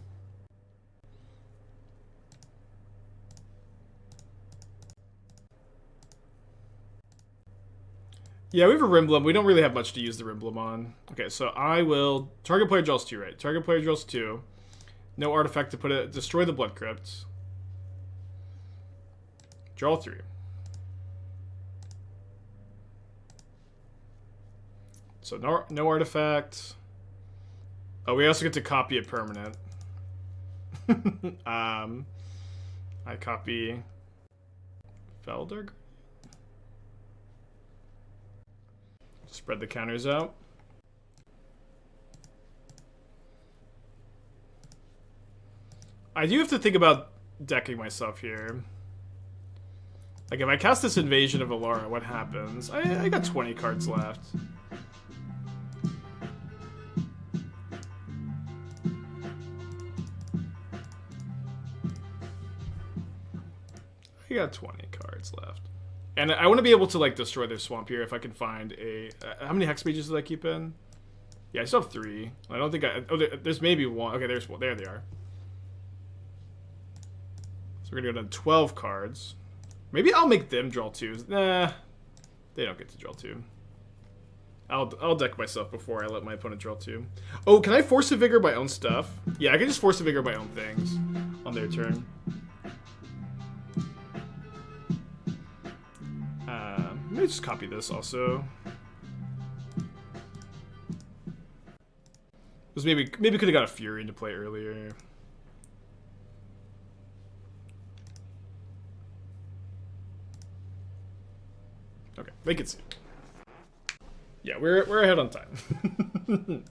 Yeah, we have a Rimblem. We don't really have much to use the Rimblem on. Okay, so I will... Target player draws 2, right? Target player draws 2. No artifact to put it... Destroy the Blood Crypt. Draw 3. So no artifact. Oh, we also get to copy a permanent. I copy Felidar. Spread the counters out. I do have to think about decking myself here. Like, if I cast this Invasion of Alara, what happens? I got 20 cards left. I got 20 cards left. And I want to be able to, like, destroy their swamp here if I can find a... how many Hexmages did I keep in? Yeah, I still have 3. I don't think I... Oh, there's maybe 1. Okay, there's 1. There they are. So we're going to go down to 12 cards. Maybe I'll make them draw 2. Nah, they don't get to draw 2. I'll deck myself before I let my opponent draw 2. Oh, can I Force of Vigor my own stuff? Yeah, I can just Force of Vigor my own things on their turn. Let me just copy this also. Because maybe could have got a Fury into play earlier. Okay, they can see. Yeah, we're ahead on time.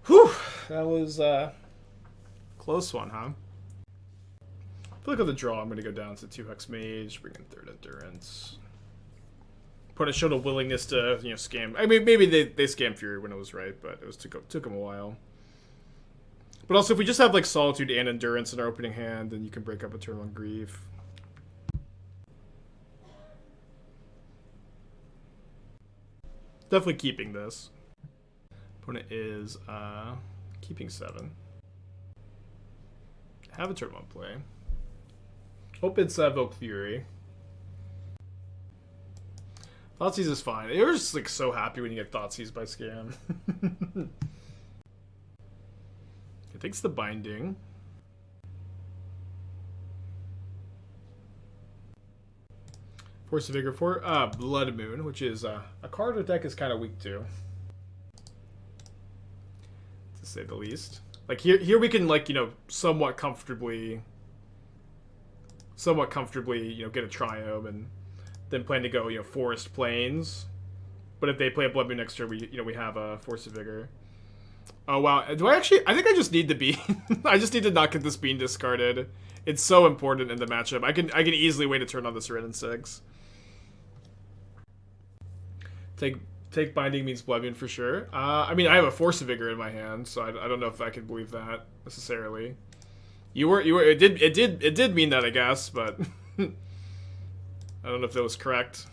Whew, that was close one, huh? I feel like on the draw, I'm gonna go down to 2 Hexmage, bring in 3rd Endurance. Opponent showed a willingness to, you know, scam. I mean, maybe they scammed Fury when it was right, but it was took them a while. But also, if we just have like Solitude and Endurance in our opening hand, then you can break up Eternal Grief. Definitely keeping this. Opponent is keeping 7. Have a Turbo in play. Hope it's Evoke Fury. Thoughtseize is fine. You're just like so happy when you get Thoughtseize by Scam. It takes the Binding. Force of Vigor for Blood Moon, which is a card the deck is kind of weak to say the least. Like here we can, like, you know, somewhat comfortably, you know, get a Triome and then plan to go, you know, Forest Plains. But if they play a Blood Moon next turn, we have a Force of Vigor. Oh wow, I think I just need the bean. I just need to not get this bean discarded. It's so important in the matchup. I can easily wait a turn on this Wrenn and Six. Take Binding means Blood Moon for sure. I mean, I have a Force of Vigor in my hand, so I don't know if I can believe that necessarily. It did mean that, I guess, but I don't know if that was correct.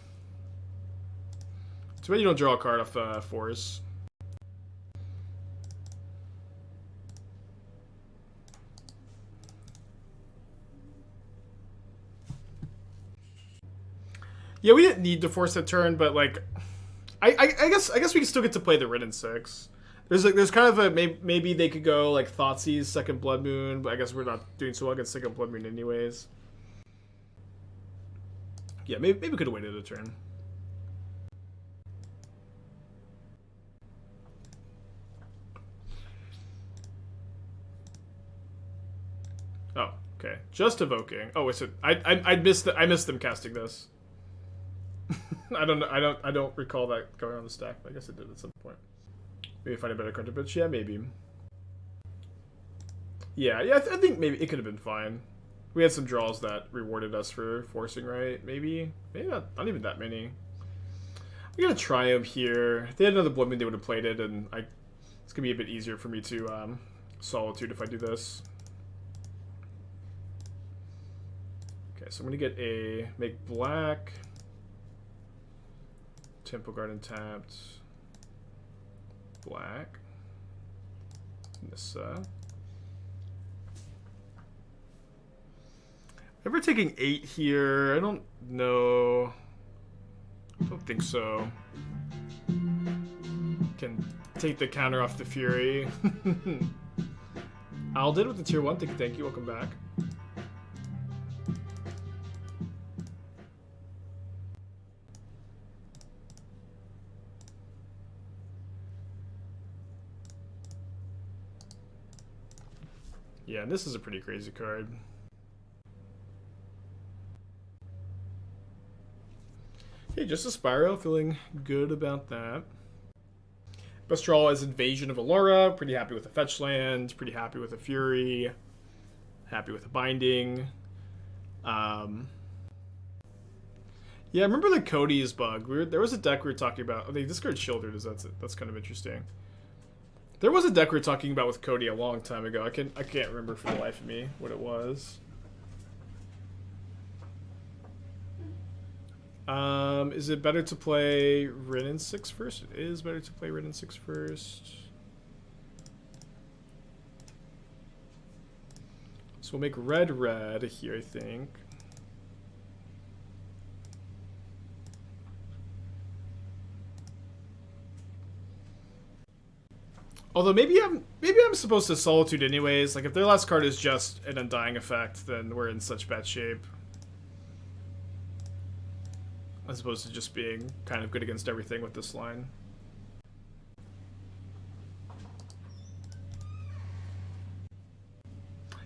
Too bad you don't draw a card off Force. Yeah, we didn't need to force that turn, but like, I guess we can still get to play the Wrenn and Six. There's kind of a maybe they could go like Thoughtseize second Blood Moon, but I guess we're not doing so well against second Blood Moon anyways. Yeah, maybe we could have waited a turn. Oh, okay. Just evoking. Oh, it's I missed them casting this. I don't recall that going on the stack, but I guess it did at some point. Maybe find a better card to pitch. Yeah, maybe. Yeah, I think maybe it could have been fine. We had some draws that rewarded us for forcing, right? Maybe not even that many. We got a Triumph here. If they had another Blood Moon, they would have played it, and it's gonna be a bit easier for me to Solitude if I do this. Okay, so I'm gonna get make black. Temple Garden tapped. Black. Nissa. Ever taking 8 here? I don't know. I don't think so. Can take the counter off the Fury. Aldin with the tier 1. Thank you. Welcome back. Yeah, this is a pretty crazy card. Okay, just a Spyro, feeling good about that. Best draw is Invasion of Alara. Pretty happy with the fetch land. Pretty happy with the Fury. Happy with the Binding. Yeah, I remember the Cody's bug. There was a deck we were talking about. Oh, they discarded Children. That's kind of interesting. There was a deck we were talking about with Cody a long time ago. I can't remember for the life of me what it was. Is it better to play Wrenn and Six first? It is better to play Wrenn and Six first. So we'll make red here, I think. Although maybe I'm supposed to Solitude anyways. Like if their last card is just an Undying Effect, then we're in such bad shape. As opposed to just being kind of good against everything with this line.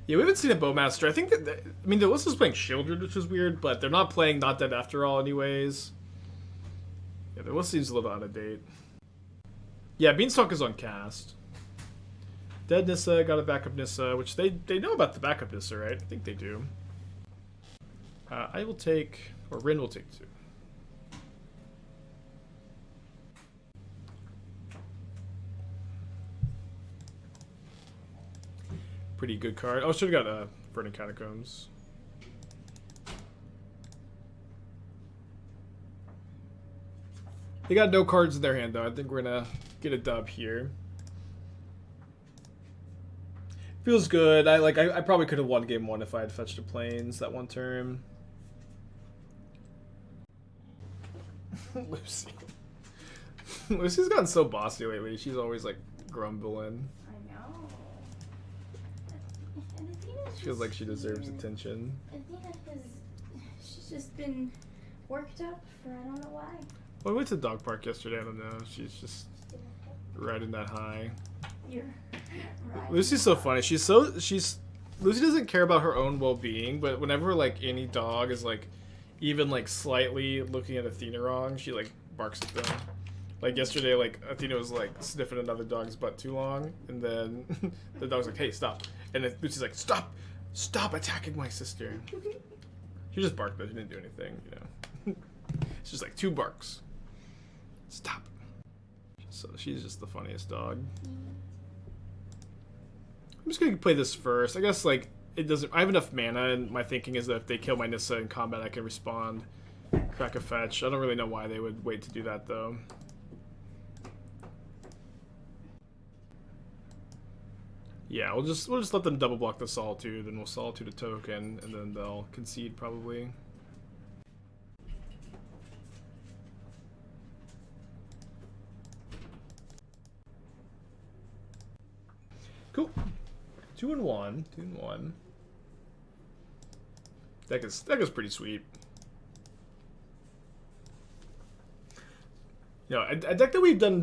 Yeah, we haven't seen a Bowmaster. I think that, I mean, the list is playing Shieldred, which is weird, but they're not playing Not Dead After All anyways. Yeah, the list seems a little out of date. Yeah, Beanstalk is on cast. Dead Nissa, got a backup Nissa, which they know about the backup Nissa, right? I think they do. I will take, or Wrenn will take 2. Pretty good card. Oh, should have got Verdant Catacombs. They got no cards in their hand, though. I think we're gonna get a dub here. Feels good. I probably could have won game 1 if I had fetched the Plains that one turn. Lucy. Lucy's gotten so bossy lately. She's always like grumbling. I know. And Athena's Feels like she deserves attention. She's just been worked up for I don't know why. Well, I went to the dog park yesterday. I don't know. She's just riding that high. You're right. Lucy's so funny. Lucy doesn't care about her own well-being, but whenever like any dog is like even like slightly looking at Athena wrong, she like barks at them. Like yesterday, like Athena was like sniffing another dog's butt too long, and then the dog's like, "Hey, stop!" And then Lucy's like, "Stop attacking my sister." She just barked, but she didn't do anything, you know. It's just like 2 barks. Stop. So she's just the funniest dog. I'm just gonna play this first. I guess like it doesn't. I have enough mana, and my thinking is that if they kill my Nissa in combat, I can respond, crack a fetch. I don't really know why they would wait to do that though. Yeah, we'll just let them double block the Solitude, and we'll Solitude a token, and then they'll concede probably. Cool. 2-1. 2-1. Deck is pretty sweet. You know, a deck that we've done.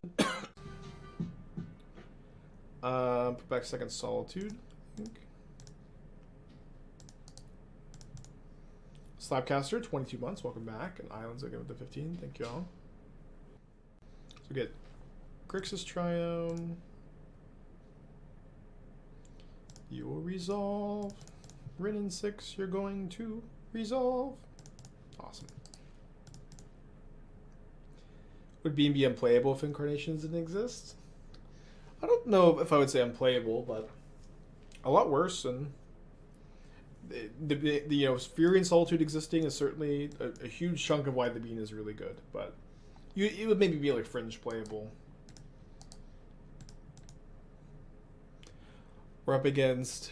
Put back second Solitude, I think. Slapcaster, 22 months. Welcome back. And Islands, I give it to 15. Thank you all. So we get Grixis Triome. You will resolve. Wrenn and Six, you're going to resolve. Awesome. Would Beam be unplayable if Incarnations didn't exist? I don't know if I would say unplayable, but a lot worse. And the you know, Fury and Solitude existing is certainly a huge chunk of why the Bean is really good. But it would maybe be like fringe playable. We're up against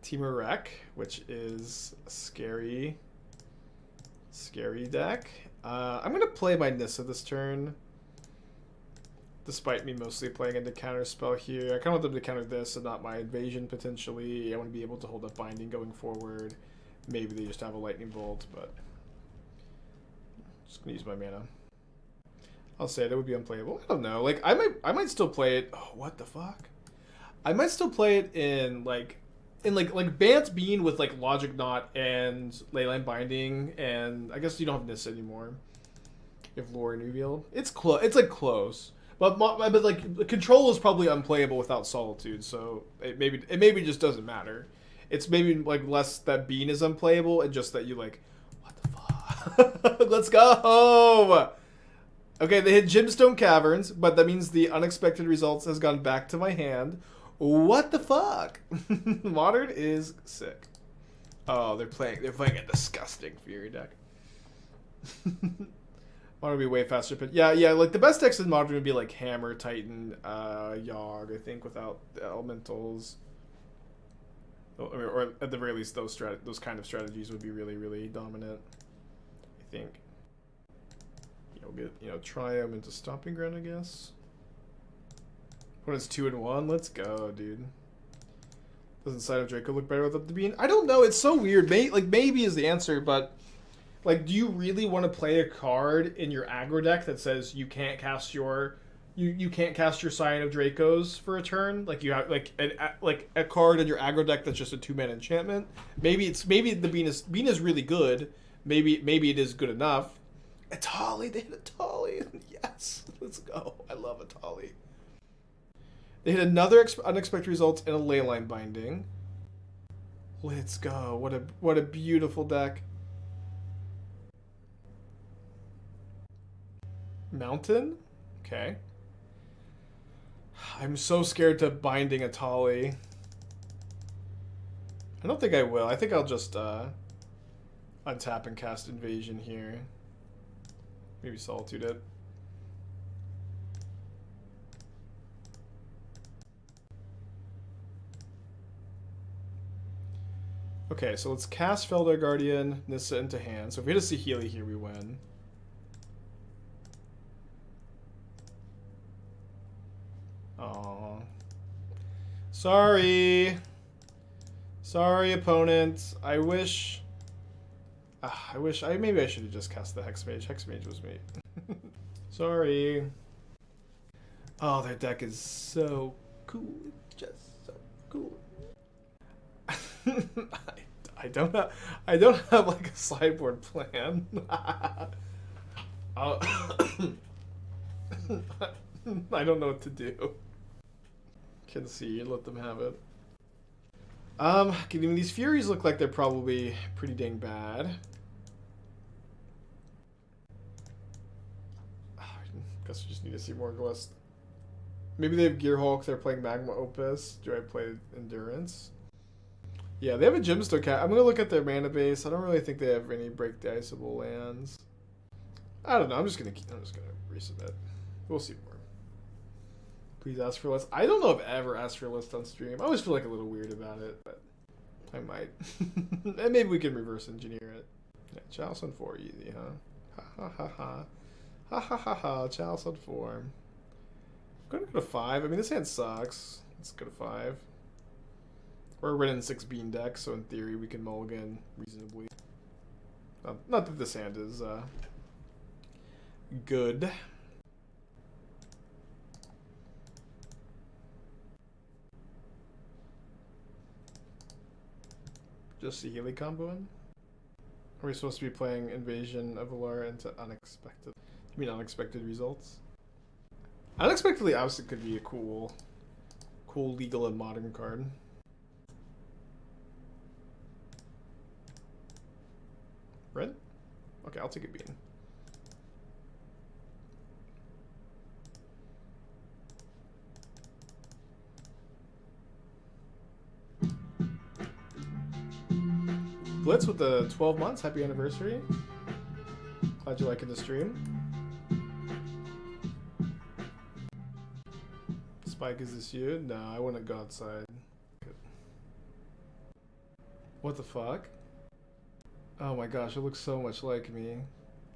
Team Wreck, which is a scary deck. I'm going to play my Nissa this turn, despite me mostly playing into counterspell here. I kind of want them to counter this and not my invasion, potentially. I want to be able to hold up Binding going forward. Maybe they just have a Lightning Bolt, but I'm just going to use my mana. I'll say it would be unplayable. I don't know. Like I might still play it. Oh, what the fuck? I might still play it in like Bant Bean with like Logic Knot and Leyline Binding, and I guess you don't have Nissa anymore. if lore revealed. It's close. It's like close. But like the control is probably unplayable without Solitude, so it maybe just doesn't matter. It's maybe like less that Bean is unplayable and just that you like, what the fuck? Let's go. Okay, they hit Gemstone Caverns, but that means the unexpected results has gone back to my hand. What the fuck? Modern is sick. Oh, they're playing a disgusting Fury deck. Modern would be way faster, but yeah, like the best decks in Modern would be like Hammer, Titan, Yogg, I think, without the Elementals. Or at the very least, those kind of strategies would be really, really dominant, I think. We'll get, Triome into Stomping Ground, I guess. When it's 2-1, let's go, dude. Doesn't Side of Draco look better with Up the Bean? I don't know, it's so weird. Maybe is the answer, but like, do you really want to play a card in your aggro deck that says you can't cast your you can't cast your Scion of Dracos for a turn? Like, you have like a card in your aggro deck that's just a 2-mana enchantment. Maybe the Bean is really good. Maybe it is good enough. Atali, they hit Atali. Yes, let's go. I love Atali. They hit another unexpected result in a Leyline Binding. Let's go. What a beautiful deck. Mountain? Okay. I'm so scared to Binding Atali. I don't think I will. I think I'll just untap and cast Invasion here. Maybe Solitude it. Okay, so let's cast Felidar Guardian, Nissa into hand. So if we hit a Saheeli here, we win. Aww. Sorry. Sorry, opponent. Maybe I should have just cast the Hexmage. Hexmage was me. Sorry. Oh, their deck is so cool. Just so cool. I don't have like a sideboard plan. I don't know what to do. Can see, let them have it. These Furies look like they're probably pretty dang bad. Guess we just need to see more Glist. Maybe they have Gearhulk, they're playing Magma Opus. Do I play Endurance? Yeah, they have a Gemstone Cat. I'm gonna look at their mana base. I don't really think they have any break the iceable lands. I don't know. I'm just gonna resubmit. We'll see more. Please ask for a list. I don't know if I ever asked for a list on stream. I always feel like a little weird about it, but I might. And maybe we can reverse engineer it. Yeah, Chalice on 4 easy, huh? Ha ha ha ha. Ha ha ha ha. Chalice on 4. I'm gonna go to 5. I mean, this hand sucks. Let's go to 5. We're a Wrenn and Six Bean deck, so in theory we can mulligan reasonably. Not that this hand is good. Just Saheeli comboing? Are we supposed to be playing Invasion of Alara into unexpected? You mean unexpected results? Unexpectedly Ousted could be a cool legal and modern card. Red? Okay, I'll take a bean. Blitz with the 12 months. Happy anniversary. Glad you're liking the stream. Spike, is this you? No, I wouldn't go outside. Good. What the fuck? Oh my gosh, it looks so much like me.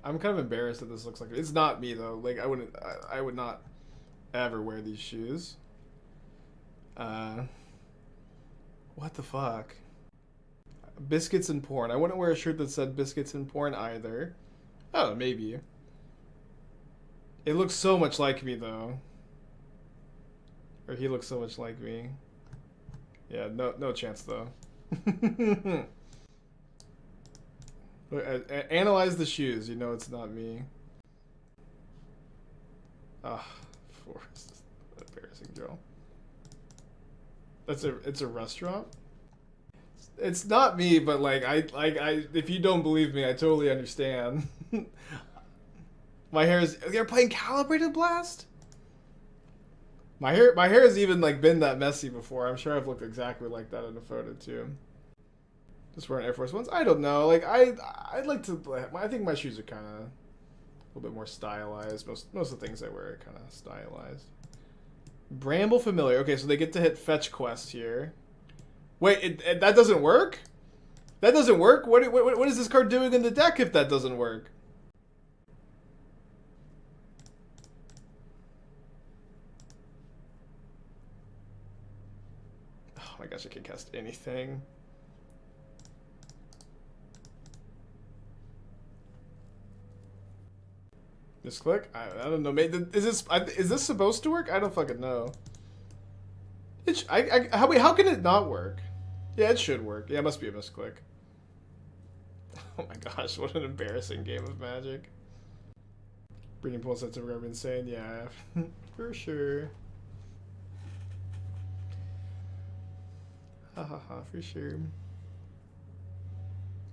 I'm kind of embarrassed that this looks like it. It's not me though. Like I would not ever wear these shoes. What the fuck? Biscuits and porn. I wouldn't wear a shirt that said biscuits and porn either. Oh, maybe. It looks so much like me though. Or he looks so much like me. Yeah, no chance though. Analyze the shoes. You know it's not me. Ah, Force. Embarrassing, Joe. It's a restaurant. It's not me, but like I if you don't believe me, I totally understand. My hair is. They're playing Calibrated Blast. My hair has even like been that messy before. I'm sure I've looked exactly like that in a photo too. Just wearing Air Force Ones. I don't know. Like I'd like to. I think my shoes are kind of a little bit more stylized. Most of the things I wear are kind of stylized. Bramble Familiar. Okay, so they get to hit Fetch Quest here. Wait, that doesn't work? That doesn't work? What is this card doing in the deck if that doesn't work? Oh my gosh, I can't cast anything. Misclick? I don't know. Is this supposed to work? I don't fucking know. How can it not work? Yeah, it should work. Yeah, it must be a misclick. Oh my gosh, what an embarrassing game of Magic. Breeding Pool sets are insane. Yeah, for sure. Hahaha, for sure.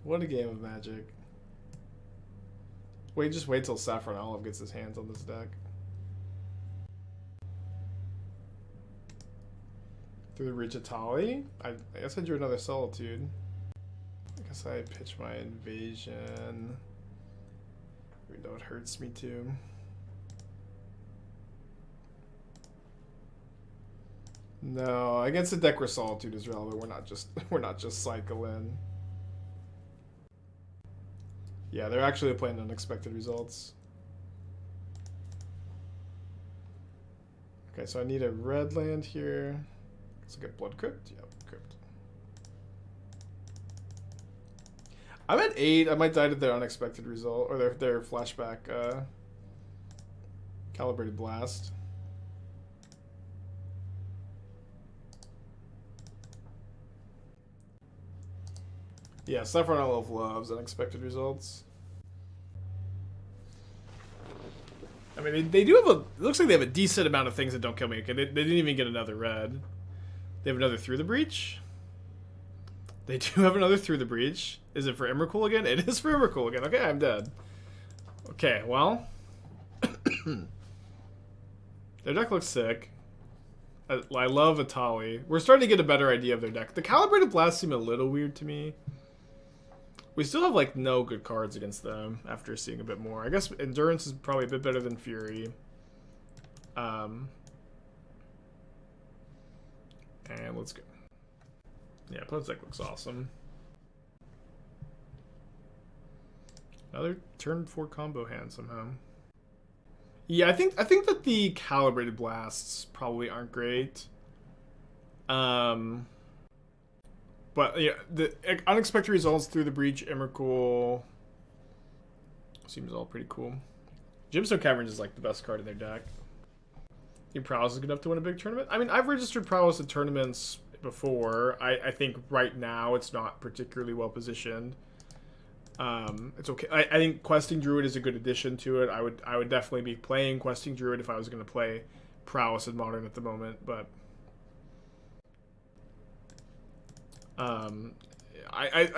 What a game of Magic. Just wait till Saffron Olive gets his hands on this deck. Through the Reach of Tali? I guess I drew another Solitude. I guess I pitch my Invasion. Even though it hurts me too. No, against a deck where Solitude is relevant, we're not just cycling. Yeah, they're actually playing unexpected results. Okay, so I need a red land here. Let's get Blood Crypt. Yep, Crypt. I'm at 8. I might die to their unexpected result or their flashback Calibrated Blast. Yeah, Saffron Olive loves unexpected results. I mean, they do have a... It looks like they have a decent amount of things that don't kill me. Okay, they didn't even get another red. They have another Through the Breach. They do have another Through the Breach. Is it for Emrakul again? It is for Emrakul again. Okay, I'm dead. Okay, well... Their deck looks sick. I love Atali. We're starting to get a better idea of their deck. The Calibrated Blast seem a little weird to me. We still have, like, no good cards against them after seeing a bit more. I guess Endurance is probably a bit better than Fury. And let's go. Yeah, opponent's deck looks awesome. Another turn 4 combo hand somehow. Yeah, I think that the Calibrated Blasts probably aren't great. But yeah, the unexpected results Through the Breach, Emrakul seems all pretty cool. Gemstone Caverns is like the best card in their deck. Think Prowess is good enough to win a big tournament? I mean, I've registered Prowess in tournaments before. I think right now it's not particularly well positioned. It's okay. I think Questing Druid is a good addition to it. I would definitely be playing Questing Druid if I was going to play Prowess in Modern at the moment, but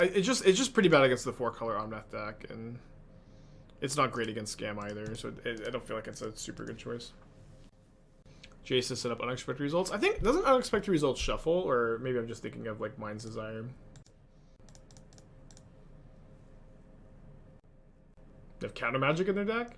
it's just pretty bad against the 4-color Omnath deck, and it's not great against Scam either. So I don't feel like it's a super good choice. Jace has set up unexpected results. I think doesn't unexpected results shuffle, or maybe I'm just thinking of like Mind's Desire. They have counter magic in their deck.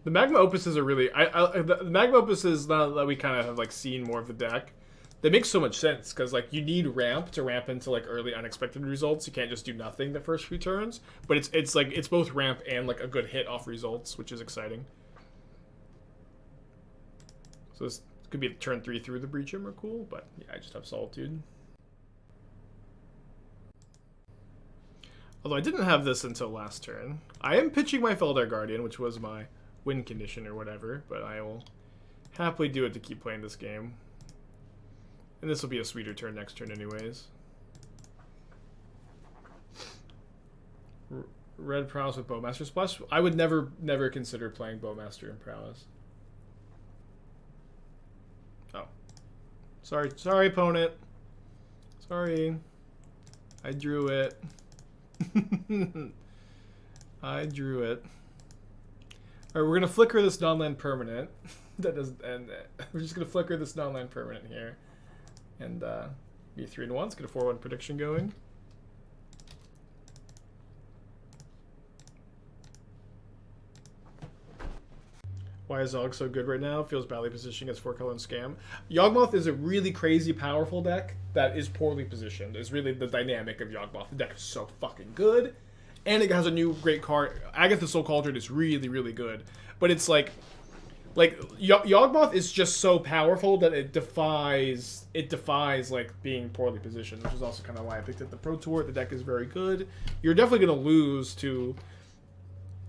The Magma Opuses are really the Magma Opuses, now that we kind of have like seen more of the deck, they make so much sense because like you need ramp to ramp into like early unexpected results. You can't just do nothing the first few turns, but it's like it's both ramp and like a good hit off results, which is exciting. So this could be a turn 3 Through the Breach Emrakul, but yeah, I just have Solitude. Although I didn't have this until last turn. I am pitching my Felidar Guardian, which was my win condition or whatever, but I will happily do it to keep playing this game. And this will be a sweeter turn next turn anyways. Red Prowess with Bowmaster Splash. I would never consider playing Bowmaster and Prowess. Oh. Sorry, opponent. Sorry. I drew it. I drew it. Alright, we're gonna flicker this non-land permanent. That doesn't end. We're just gonna flicker this non-land permanent here. And be 3-1. Let's get a 4-1 prediction going. Why is Zog so good right now? Feels badly positioned against 4-color and Scam. Yawgmoth is a really crazy powerful deck that is poorly positioned. It's really the dynamic of Yawgmoth. The deck is so fucking good. And it has a new great card. Agatha Soul Cauldron is really, really good. But it's like Yawgmoth is just so powerful that it defies like being poorly positioned, which is also kind of why I picked it the Pro Tour. The deck is very good. You're definitely gonna lose to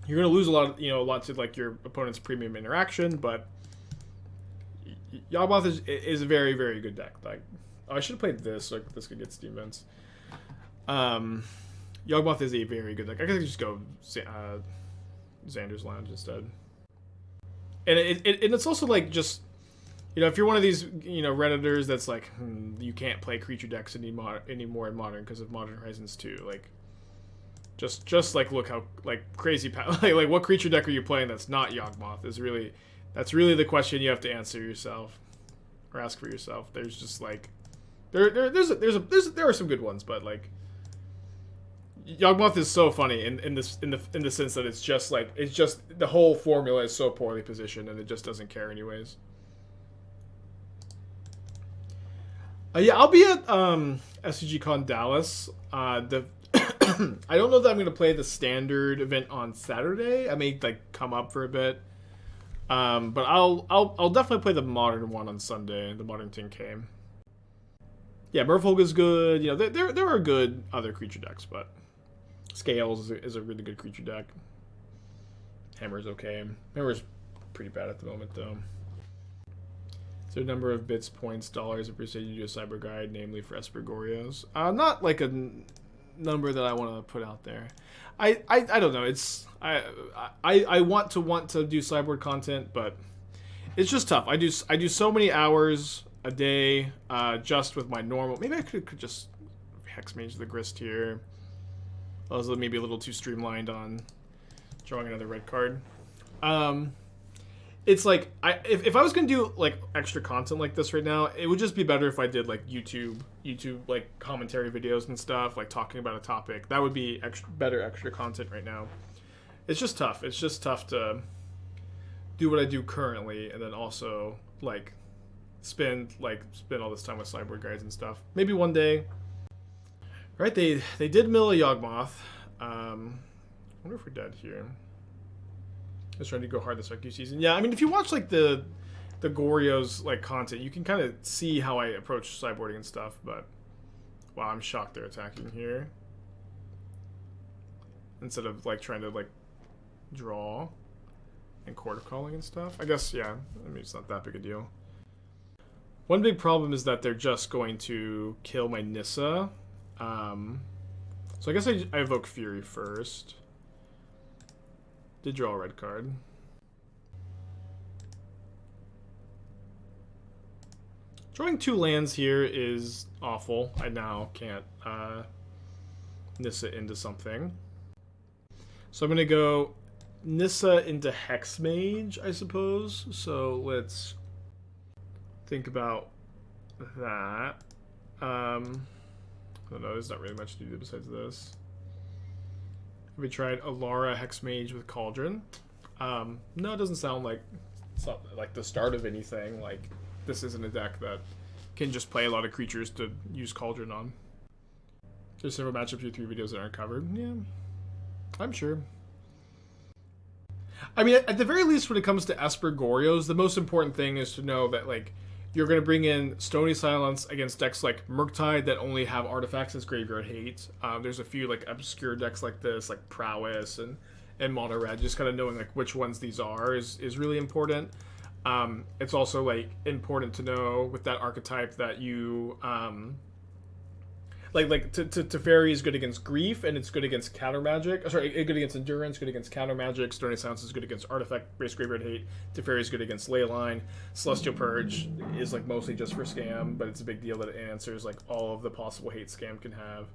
a lot to like your opponent's premium interaction, but Yawgmoth is a very, very good deck. Like, I should have played this so this could get Steam Vents. Yawgmoth is a very good deck. I could just go Xander's Lounge instead. And it's also like just, if you're one of these, Redditors that's like, you can't play creature decks anymore in Modern because of Modern Horizons 2. Like, just like look how like crazy like what creature deck are you playing that's not Yawgmoth that's really the question you have to answer yourself or ask for yourself. There's just like there are some good ones, but like Yawgmoth is so funny in the sense that it's just the whole formula is so poorly positioned and it just doesn't care anyways. Yeah, I'll be at SCG Con Dallas. I don't know that I'm going to play the standard event on Saturday. I may like come up for a bit. But I'll definitely play the modern one on Sunday, the modern 10K. Yeah, Merfolk is good. There are good other creature decks, but Scales is a really good creature deck. Hammer's okay. Hammer's pretty bad at the moment though. Is there a number of bits, points, dollars appreciated you do a cyber guide, namely for Esper Gorios? Not like a number that I want to put out there. I don't know. It's I want to do sideboard content, but it's just tough. I do so many hours a day just with my normal. Maybe I could just Hexmage the Grist here. I was maybe a little too streamlined on drawing another red card. It's like if I was gonna do like extra content like this right now, it would just be better if I did like YouTube like commentary videos and stuff, like talking about a topic. That would be better extra content right now. It's just tough. It's just tough to do what I do currently and then also like spend all this time with sideboard guides and stuff. Maybe one day. Right? They did mill a Yawgmoth. I wonder if we're dead here. Just trying to go hard this IQ season. Yeah, I mean, if you watch like the Gorio's like content, you can kind of see how I approach sideboarding and stuff. But wow, I'm shocked they're attacking here instead of like trying to like draw and quarter calling and stuff. I guess yeah. I mean, it's not that big a deal. One big problem is that they're just going to kill my Nissa. So I guess I evoke Fury first. Did draw a red card. Drawing 2 lands here is awful. I now can't Nissa into something. So I'm going to go Nissa into Hexmage, I suppose. So let's think about that. I don't know, there's not really much to do besides this. We tried Alara Hexmage with Cauldron. No, it doesn't sound like it's not like the start of anything. Like this isn't a deck that can just play a lot of creatures to use Cauldron on. There's several matchups or 3 videos that aren't covered. Yeah, I'm sure. I mean, at the very least, when it comes to Esper Gorios, the most important thing is to know that like you're going to bring in Stony Silence against decks like Murktide that only have artifacts as graveyard hate. There's a few like obscure decks like this, like Prowess and Mono Red. Just kind of knowing like which ones these are is really important. It's also like important to know with that archetype that you like Teferi is good against Grief, and it's good against Counter Magic. Sorry, good against Endurance, good against Counter Magic. Stony Silence is good against Artifact-based Graveyard Hate. Teferi is good against Leyline. Celestial Purge is like mostly just for scam, but it's a big deal that it answers like all of the possible hate scam can have.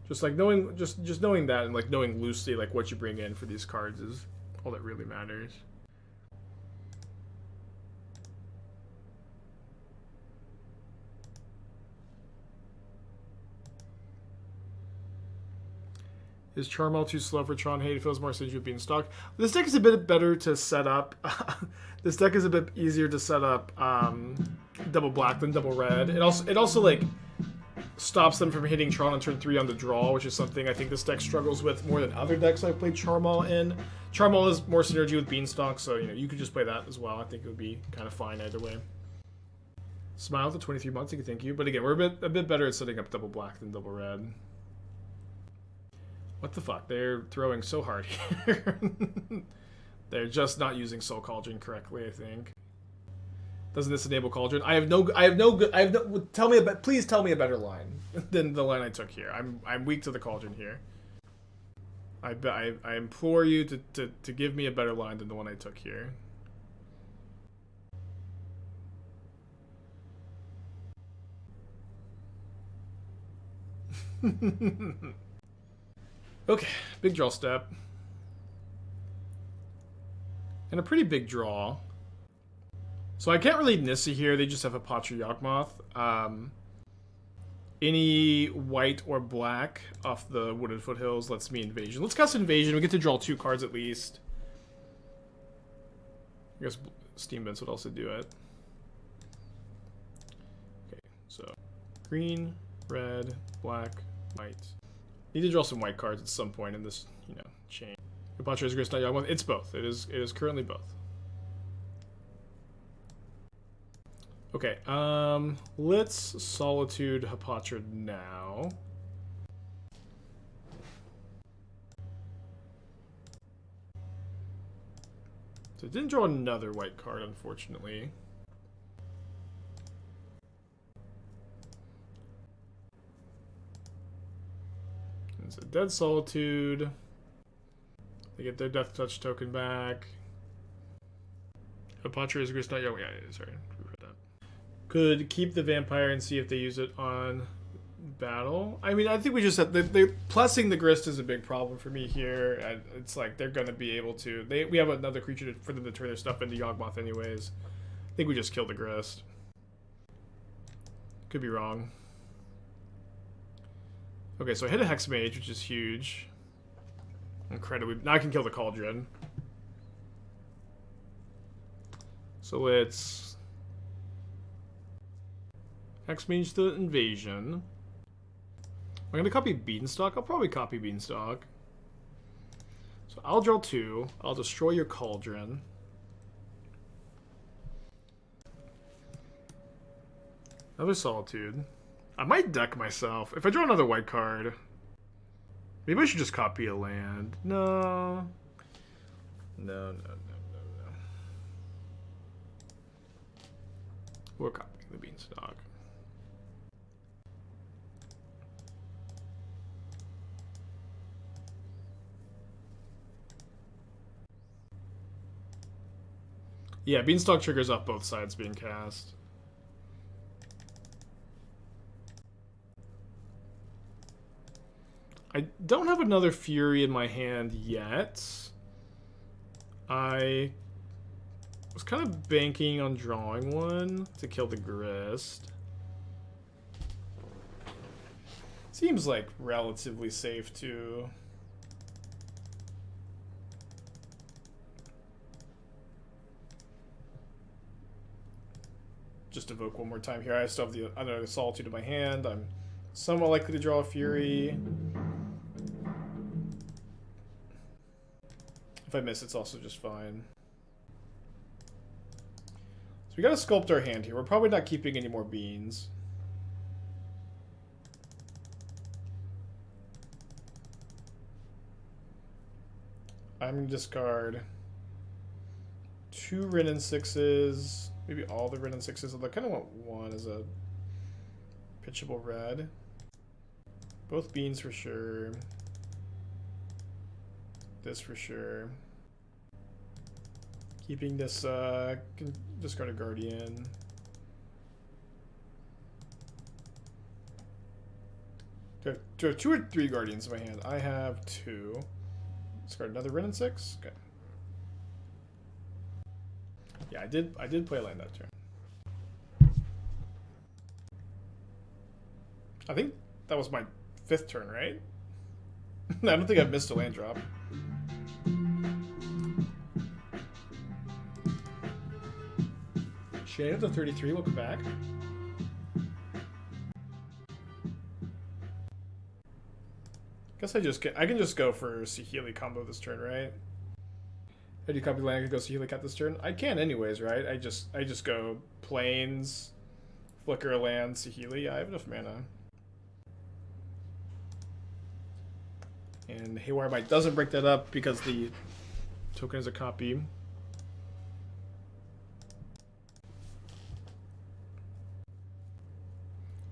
Just like knowing, just knowing that, and like knowing loosely like what you bring in for these cards is all that really matters. Is Charmal too slow for Tron Hate? It feels more synergy with Beanstalk. This deck is a bit better to set up. This deck is a bit easier to set up double black than double red. It also like stops them from hitting Tron on turn 3 on the draw, which is something I think this deck struggles with more than other decks I've played Charmal in. Charmal is more synergy with Beanstalk, so you know you could just play that as well. I think it would be kind of fine either way. Smile to 23 months, thank you. But again, we're a bit better at setting up double black than double red. What the fuck? They're throwing so hard here. They're just not using Soul Cauldron correctly, I think. Doesn't this enable Cauldron? Please tell me a better line than the line I took here. I'm weak to the Cauldron here. I implore you to give me a better line than the one I took here. Okay, big draw step. And a pretty big draw. So I can't really Nissa here, they just have a Patra Yawgmoth. Any white or black off the Wooded Foothills lets me Invasion. Let's cast Invasion, we get to draw 2 cards at least. I guess Steam Vents would also do it. Okay, so green, red, black, white. Need to draw some white cards at some point in this, you know, chain. Patra is Grist, not Yawgmoth. It's both. It is currently both. Okay, let's Solitude Hapatra now. So it didn't draw another white card, unfortunately. It's a Dead Solitude. They get their Death Touch token back. Hapatra is Grist, not Yawgmoth. Yeah, sorry. Could keep the Vampire and see if they use it on battle. I mean, I think we just said they're plussing the Grist is a big problem for me here. It's like they're gonna be able to. We have another creature for them to turn their stuff into Yawgmoth anyways. I think we just kill the Grist. Could be wrong. Okay, so I hit a Hexmage, which is huge. Incredibly. Now I can kill the Cauldron. So let's Hexmage the Invasion. I'm going to copy Beanstalk. I'll probably copy Beanstalk. So I'll draw 2. I'll destroy your Cauldron. Another Solitude. I might deck myself. If I draw another white card, maybe I should just copy a land. No. No. We're copying the Beanstalk. Yeah, Beanstalk triggers off both sides being cast. I don't have another Fury in my hand yet. I was kind of banking on drawing one to kill the Grist. Seems like relatively safe too. Just evoke one more time here. I still have the other Solitude in my hand. I'm somewhat likely to draw a Fury. If I miss, it's also just fine. So we gotta sculpt our hand here. We're probably not keeping any more beans. I'm gonna discard 2 Wrenn and Sixes. Maybe all the Wrenn and Sixes, although I kind of want one as a pitchable red. Both beans for sure. This for sure. Keeping this, discard a Guardian. Do I have 2 or 3 Guardians in my hand? I have 2. Discard another Wrenn and Six? Okay. Yeah, I did play a land that turn. I think that was my 5th turn, right? I don't think I've missed a land drop. Shade of the 33, welcome back. Guess I can just go for Saheeli combo this turn, right? How do you copy land and go Saheeli cat this turn? I can anyways, right? I just go plains, flicker a land, Saheeli. I have enough mana. And Haywire Might doesn't break that up because the token is a copy.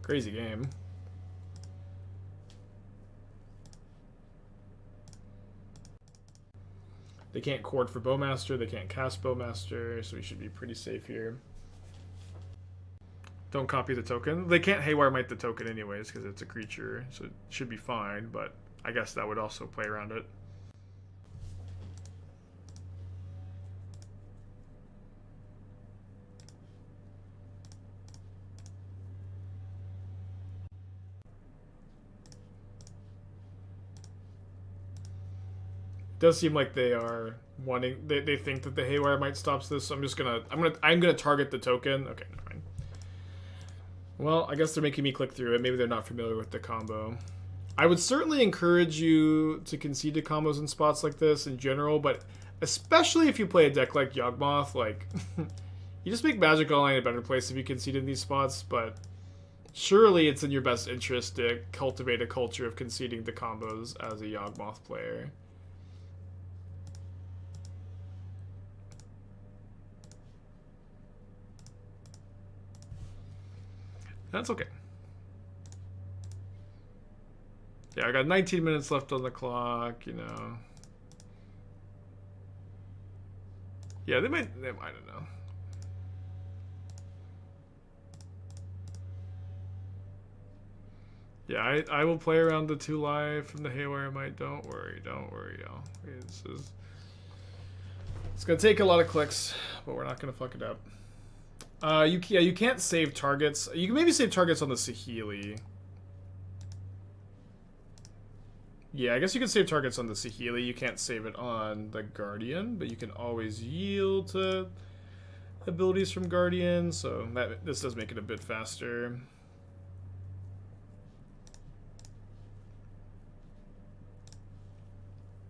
Crazy game. They can't chord for Bowmaster, they can't cast Bowmaster, so we should be pretty safe here. Don't copy the token. They can't Haywire Might the token anyways because it's a creature, so it should be fine, but I guess that would also play around it. It does seem like they are wanting. They think that the Haywire Might stops this. So I'm gonna target the token. Okay, never mind. Well, I guess they're making me click through it. Maybe they're not familiar with the combo. I would certainly encourage you to concede to combos in spots like this in general, but especially if you play a deck like Yawgmoth, like you just make Magic Online a better place if you concede in these spots. But surely it's in your best interest to cultivate a culture of conceding the combos as a Yawgmoth player. That's okay. Yeah, I got 19 minutes left on the clock, you know. Yeah, they might, I don't know. Yeah, I will play around the 2 life from the Haywire Might. Don't worry, y'all. It's gonna take a lot of clicks, but we're not gonna fuck it up. You can't save targets. You can maybe save targets on the Saheeli. Yeah, I guess you can save targets on the Saheeli. You can't save it on the Guardian, but you can always yield to abilities from Guardian, so this does make it a bit faster.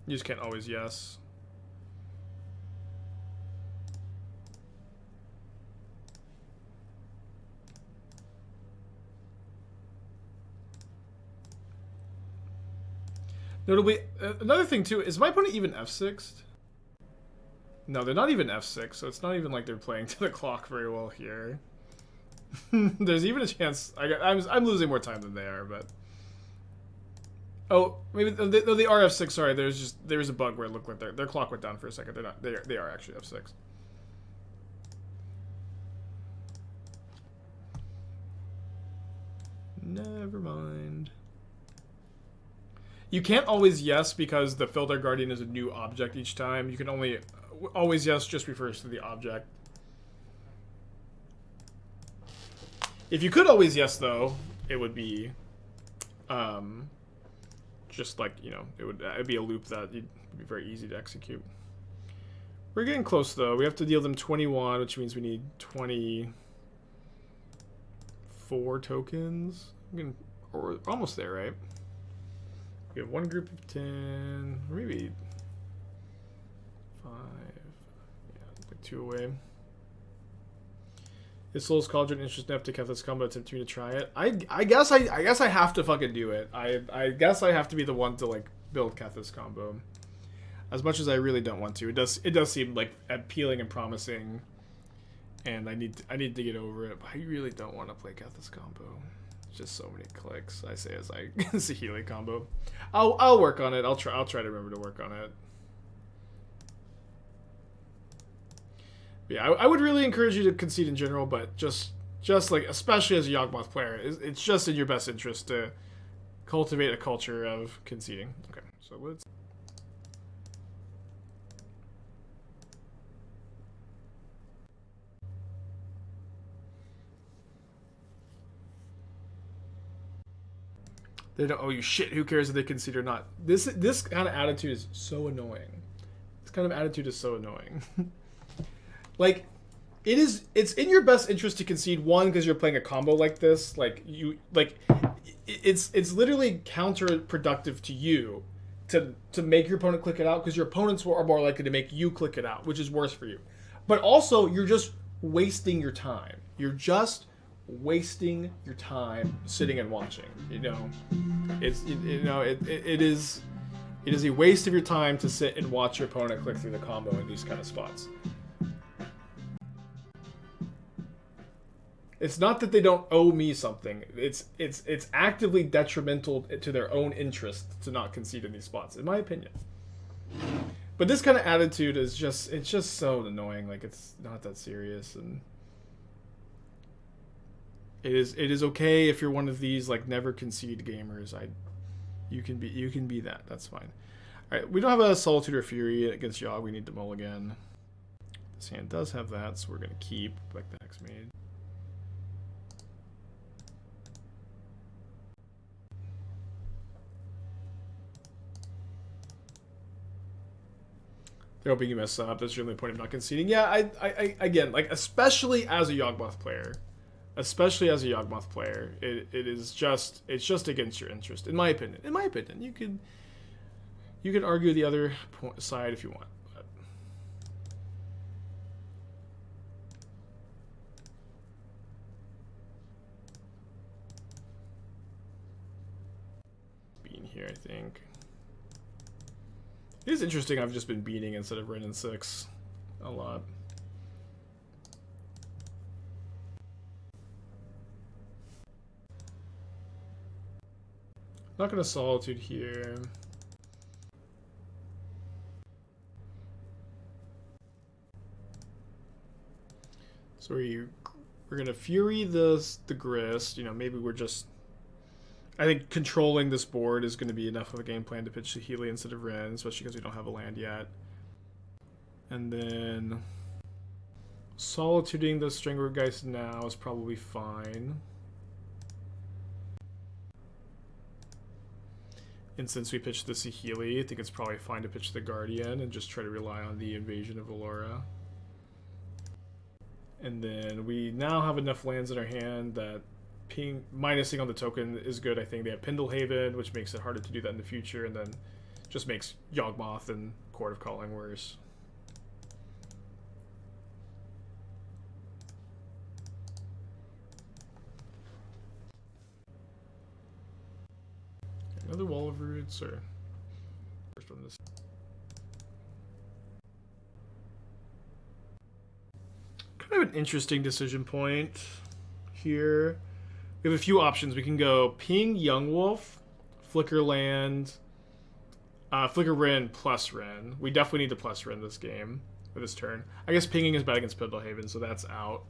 You just can't always yes. Notably, another thing too, is my opponent even F6'd? No, they're not even F6, so it's not even like they're playing to the clock very well here. There's even a chance, I'm losing more time than they are, but... Oh, maybe, they are F6, sorry, there was a bug where it looked like their clock went down for a second. They're not, they are actually F6. Never mind. You can't always yes because the Felidar Guardian is a new object each time. You can only always yes just refers to the object. If you could always yes though, it would be just like, you know, it'd be a loop that would be very easy to execute. We're getting close though. We have to deal them 21, which means we need 24 tokens. We're almost there, right? We have one group of 10, or maybe 5. Yeah, like 2 away. Is Soul's Cauldron interesting enough to keep this combo attempt me to try it? I guess I have to fucking do it. I guess I have to be the one to like build Kethis combo. As much as I really don't want to. It does seem like appealing and promising. And I need to get over it, but I really don't want to play Kethis combo. Just so many clicks. I say as I Saheeli combo. I'll work on it. I'll try to remember to work on it. Yeah, I would really encourage you to concede in general, but just like, especially as a Yawgmoth player, it's just in your best interest to cultivate a culture of conceding. Okay, so let's... They don't owe you shit. Who cares if they concede or not? This kind of attitude is so annoying. This kind of attitude is so annoying. Like, it's in your best interest to concede, one, because you're playing a combo like this. It's literally counterproductive to you to make your opponent click it out, because your opponents are more likely to make you click it out, which is worse for you. But also, you're just wasting your time. You're just wasting your time sitting and watching. It is a waste of your time to sit and watch your opponent click through the combo in these kind of spots. It's not that they don't owe me something. It's actively detrimental to their own interest to not concede in these spots, in my opinion. But this kind of attitude is just so annoying. Like, it's not that serious, and it is okay if you're one of these like never concede gamers. You can be that. That's fine. All right, we don't have a Solitude or Fury against Yogg. We need to mulligan. This hand does have that, so we're gonna keep like the Hexmage. They're hoping you mess up. That's the only point of not conceding. Yeah, I again, like, especially as a Yawgmoth player, it's just against your interest, in my opinion. In my opinion, you could argue the other side if you want. But being here, I think. It is interesting. I've just been beating instead of Wrenn and Six a lot. Not gonna Solitude here. So we're gonna Fury the Grist. Maybe we're just... I think controlling this board is going to be enough of a game plan to pitch Saheeli instead of Wrenn, especially because we don't have a land yet. And then Solituding the Stranglergeist now is probably fine. And since we pitched the Saheeli, I think it's probably fine to pitch the Guardian and just try to rely on the invasion of Alara. And then we now have enough lands in our hand that minusing on the token is good. I think they have Pendlehaven, which makes it harder to do that in the future, and then just makes Yawgmoth and Court of Calling worse. Another Wall of Roots, or first one this. Kind of an interesting decision point here. We have a few options. We can go ping Young Wolf, Flicker Land, Flicker Wrenn plus Wrenn. We definitely need to plus Wrenn this game, or this turn. I guess pinging is bad against Pendlehaven, so that's out.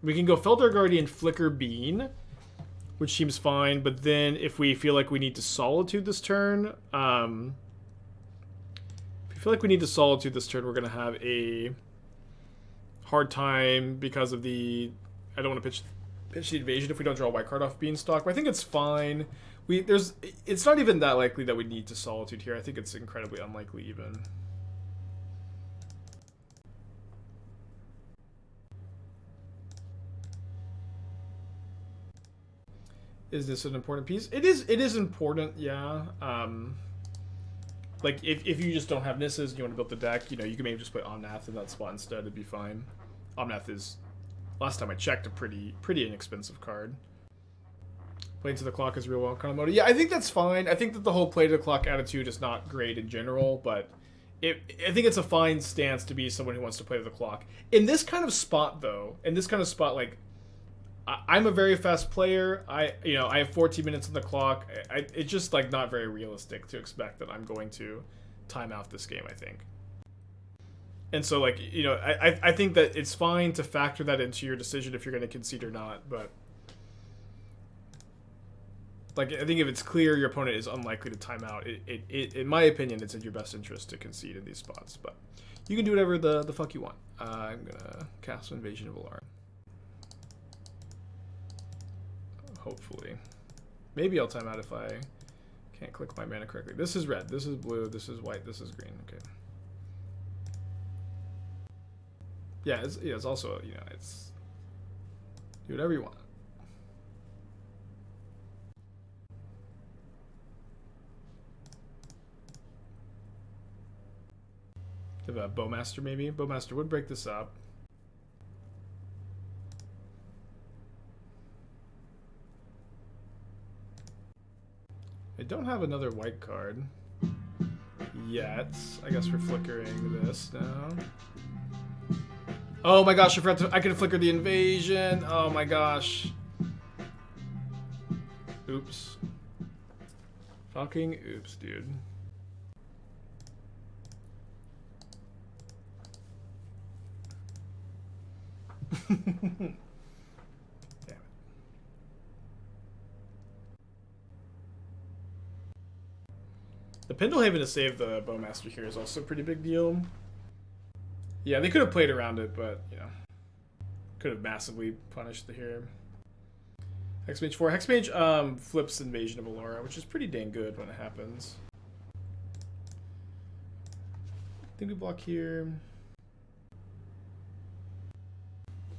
We can go Felidar Guardian, Flicker Bean, which seems fine, but then if we feel like we need to Solitude this turn, we're going to have a hard time because of the... I don't want to pitch the invasion if we don't draw a white card off Beanstalk, but I think it's fine. It's not even that likely that we need to Solitude here. I think it's incredibly unlikely even. Is this an important piece? It is important, yeah. Like if you just don't have Nissas and you want to build the deck, you can maybe just put Omnath in that spot instead. It'd be fine. Omnath is, last time I checked, a pretty inexpensive card. Play to the clock is real well kind of mode. Yeah, I think that's fine. I think that the whole play to the clock attitude is not great in general, but I think it's a fine stance to be someone who wants to play to the clock. In this kind of spot, though, like I'm a very fast player. I have 14 minutes on the clock. It's just like not very realistic to expect that I'm going to time out this game, I think. And so, like, I think that it's fine to factor that into your decision if you're going to concede or not, but like, I think if it's clear your opponent is unlikely to time out, in my opinion, it's in your best interest to concede in these spots. But you can do whatever the fuck you want. I'm gonna cast Invasion of Alara. Hopefully. Maybe I'll time out if I can't click my mana correctly. This is red, this is blue, this is white, this is green. Okay. Yeah, it's also, it's... Do whatever you want. Have a Bowmaster, maybe? Bowmaster would break this up. I don't have another white card yet. I guess we're flickering this now. Oh my gosh, I forgot I could have flickered the invasion. Oh my gosh. Oops. Fucking oops, dude. Damn it. The Pendlehaven to save the Bowmaster here is also a pretty big deal. Yeah, they could have played around it, but, could have massively punished the hero. Hexmage 4. Hexmage flips Invasion of Alara, which is pretty dang good when it happens. I think we block here.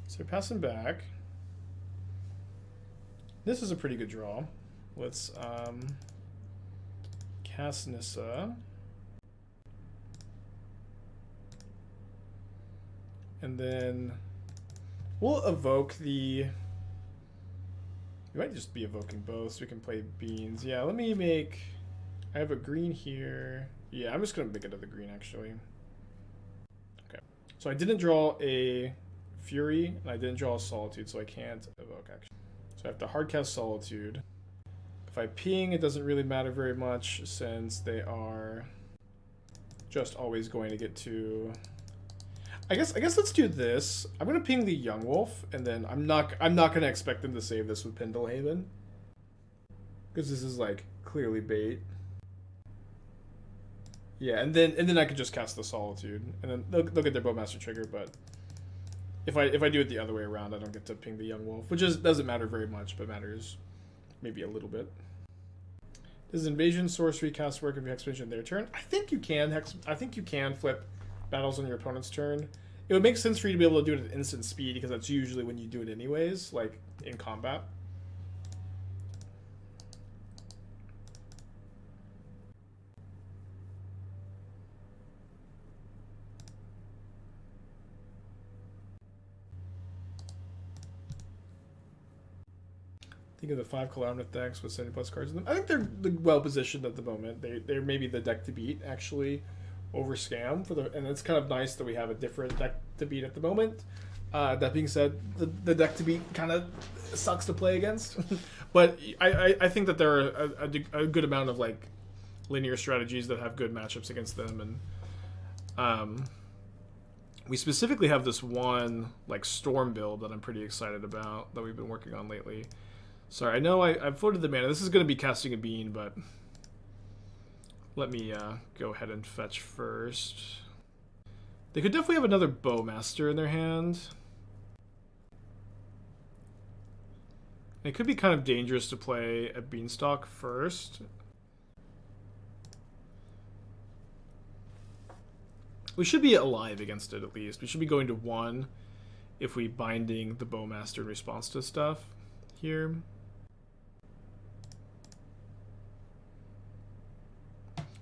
So we're passing back. This is a pretty good draw. Let's cast Nissa. And then we'll evoke the... We might just be evoking both so we can play beans. Yeah, let me make... I have a green here. Yeah, I'm just going to make another green, actually. Okay. So I didn't draw a Fury, and I didn't draw a Solitude, so I can't evoke, actually. So I have to hardcast Solitude. If I ping, it doesn't really matter very much, since they are just always going to get to... I guess let's do this. I'm gonna ping the Young Wolf, and then I'm not gonna expect them to save this with Pendlehaven, because this is like clearly bait. Yeah, and then I could just cast the Solitude, and then they'll get their Bowmaster trigger. But if I do it the other way around, I don't get to ping the Young Wolf, which doesn't matter very much, but matters maybe a little bit. Does Invasion Sorcery cast work if you Hexmage in their turn? I think you can. I think you can flip battles on your opponent's turn. It would make sense for you to be able to do it at instant speed, because that's usually when you do it anyways, like in combat. Think of the 5 Calamity decks with 70+ cards in them. I think they're well positioned at the moment. They're maybe the deck to beat, actually, over Scam and it's kind of nice that we have a different deck to beat at the moment. That being said, the deck to beat kind of sucks to play against, but I think that there are a good amount of like linear strategies that have good matchups against them, and we specifically have this one like Storm build that I'm pretty excited about that we've been working on lately. Sorry, I know I've floated the mana. This is going to be casting a bean, but let me go ahead and fetch first. They could definitely have another Bowmaster in their hand. It could be kind of dangerous to play a Beanstalk first. We should be alive against it, at least. We should be going to 1 if we binding the Bowmaster in response to stuff here.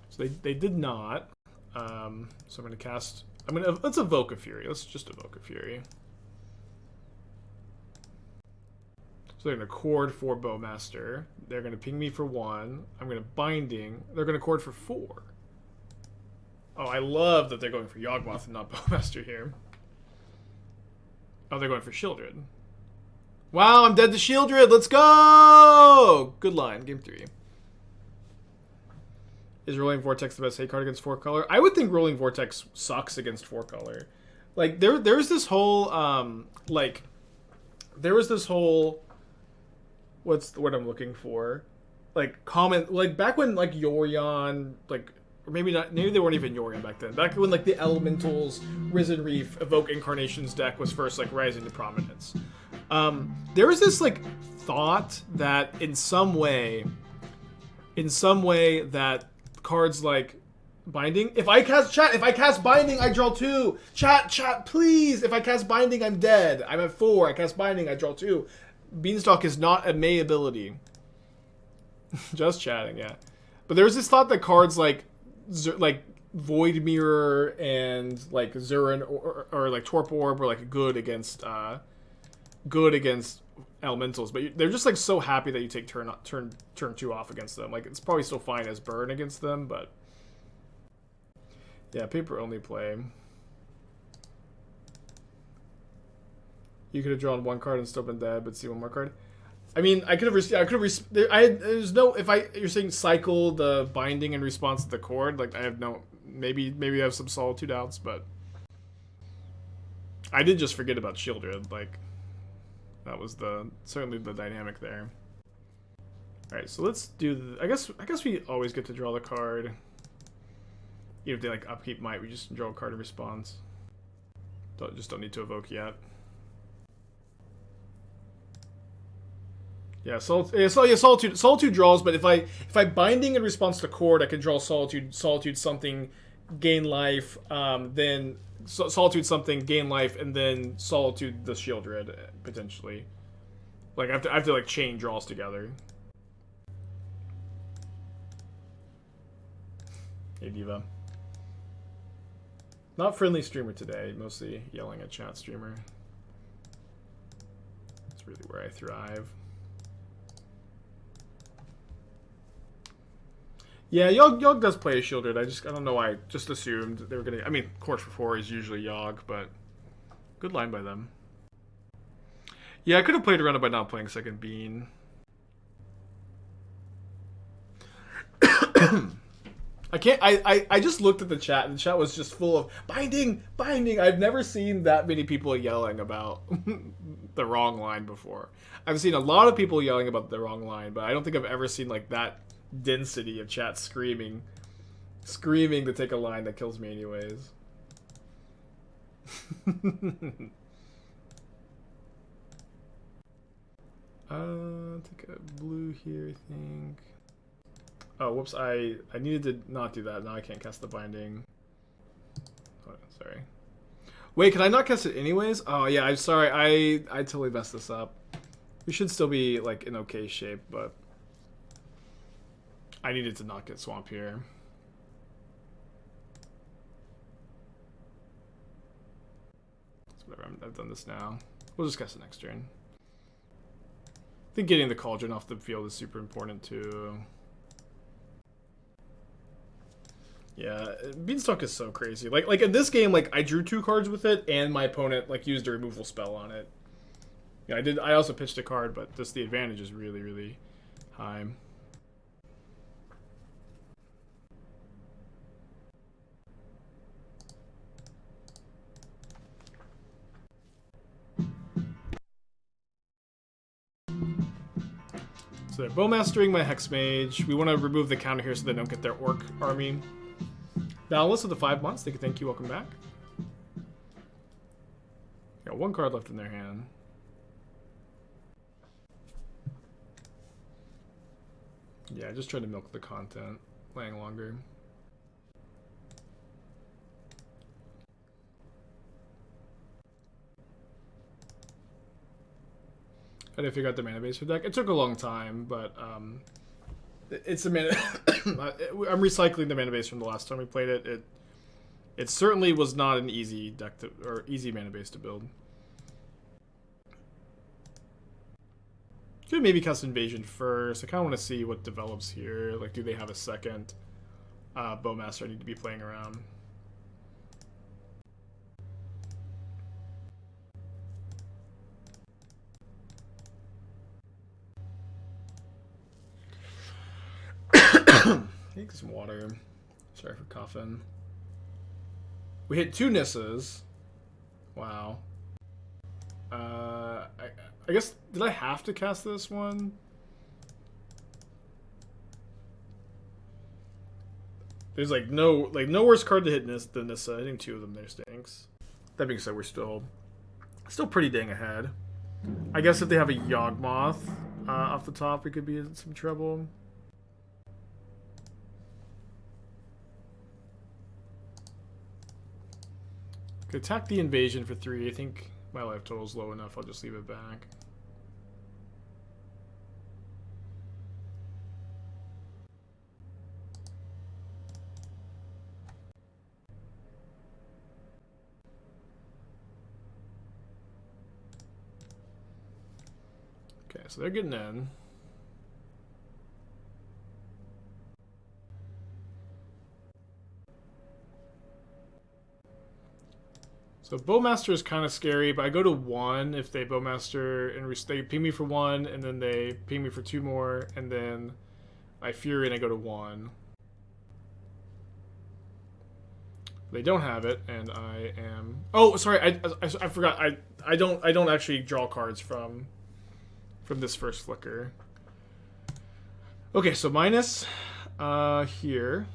So they did not. So I'm going to cast... let's evoke a Fury. Let's just evoke a Fury. So they're going to cord for Bowmaster. They're going to ping me for 1. I'm going to binding. They're going to cord for 4. Oh, I love that they're going for Yawgmoth and not Bowmaster here. Oh, they're going for Shieldred. Wow, I'm dead to Shieldred. Let's go! Good line. Game 3. Is Rolling Vortex the best hate card against 4-color? I would think Rolling Vortex sucks against 4-color. Like, there's this whole, there was this whole, what's the word I'm looking for? Like, comment, like, back when, like, Yorion, like, or maybe not, maybe they weren't even Yorion back then. Back when, like, the Elementals, Risen Reef, Evoke Incarnations deck was first, like, rising to prominence. There was this, like, thought that in some way that cards like Binding, if I cast Binding, I draw 2. Chat, please. If I cast Binding, I'm dead. I'm at 4. I cast Binding, I draw 2. Beanstalk is not a May ability. Just chatting, yeah. But there's this thought that cards like Void Mirror and like Zurin or like Torpor Orb were like good against Elementals, but they're just like so happy that you take turn 2 off against them. Like, it's probably still fine as burn against them, but yeah, paper only play. You could have drawn 1 card and still been dead, but see 1 more card. I mean, there's no, you're saying cycle the Binding in response to the Cord, like I have no, maybe I have some Solitude outs, but I did just forget about Shieldred, like that was certainly the dynamic there. Alright, so let's do I guess we always get to draw the card. Even if they like upkeep Might, we just draw a card in response. Just don't need to evoke yet. Yeah, Solitude draws, but if I Binding in response to Cord, I can draw Solitude something, gain life, then Solitude something, gain life, and then Solitude the Shieldred, potentially. Like, I have to like chain draws together. Hey, Diva. Not friendly streamer today, mostly yelling at chat streamer. That's really where I thrive. Yeah, Yogg does play a Shieldred. I don't know why. I just assumed they were gonna. I mean, Course for 4 is usually Yogg, but good line by them. Yeah, I could have played around it by not playing second Bean. I can't. I just looked at the chat, and the chat was just full of Binding. I've never seen that many people yelling about the wrong line before. I've seen a lot of people yelling about the wrong line, but I don't think I've ever seen like that density of chat screaming to take a line that kills me anyways. Take a blue here, I think. Oh, whoops, I needed to not do that. Now I can't cast the Binding. Oh, sorry. Wait, can I not cast it anyways? Oh yeah, I'm sorry. I totally messed this up. We should still be like in okay shape, but I needed to not get Swamp here. It's whatever, I've done this now. We'll just cast it next turn. I think getting the Cauldron off the field is super important too. Yeah, Beanstalk is so crazy. Like in this game, like I drew 2 cards with it, and my opponent like used a removal spell on it. Yeah, I also pitched a card, but just the advantage is really, really high. So they're Bowmastering my Hexmage. We want to remove the counter here so they don't get their Orc army. Boundless of the 5 months. Thank you. Welcome back. Got 1 card left in their hand. Yeah, just trying to milk the content. Playing longer. I didn't figure out the mana base for the deck. It took a long time, but it's a mana. I'm recycling the mana base from the last time we played it. It certainly was not an easy deck or easy mana base to build. Could maybe cast Invasion first. I kind of want to see what develops here. Like, do they have a second Bowmaster I need to be playing around? Take some water. Sorry for coughing. We hit 2 Nissas. Wow. I guess, did I have to cast this one? There's no worse card to hit than Nissa. I think 2 of them there stinks. That being said, we're still pretty dang ahead. I guess if they have a Yawgmoth off the top, we could be in some trouble. Could attack the invasion for 3. I think my life total is low enough. I'll just leave it back. Okay, so they're getting in. So Bowmaster is kind of scary, but I go to 1 if they Bowmaster and they ping me for 1, and then they ping me for 2 more, and then I Fury and I go to 1. They don't have it, and I am. Oh, sorry, I forgot. I don't actually draw cards from this first flicker. Okay, so minus here.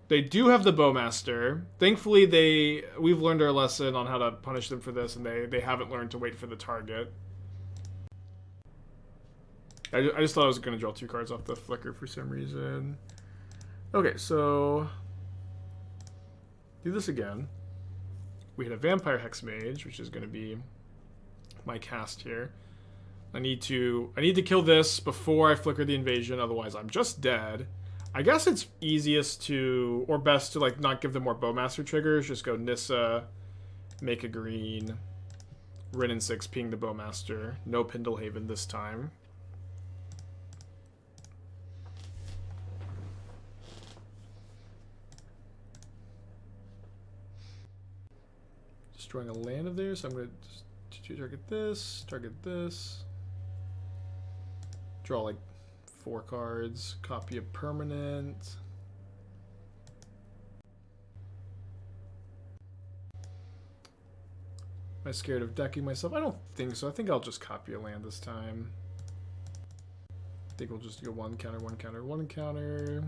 They do have the Bowmaster. Thankfully, we've learned our lesson on how to punish them for this, and they haven't learned to wait for the target. I just thought I was going to draw 2 cards off the flicker for some reason. Okay, so do this again. We hit a Vampire Hexmage, which is going to be my cast here. I need to kill this before I flicker the invasion, otherwise I'm just dead. I guess it's easiest to, or best to, like, not give them more Bowmaster triggers. Just go Nissa, make a green, Wrenn and Six, ping the Bowmaster. No Pendlehaven this time. Destroying a land of theirs, so I'm going to target this. Draw, like, 4 cards, copy a permanent. Am I scared of decking myself? I don't think so. I think I'll just copy a land this time. I think we'll just go 1 counter, 1 counter, 1 counter.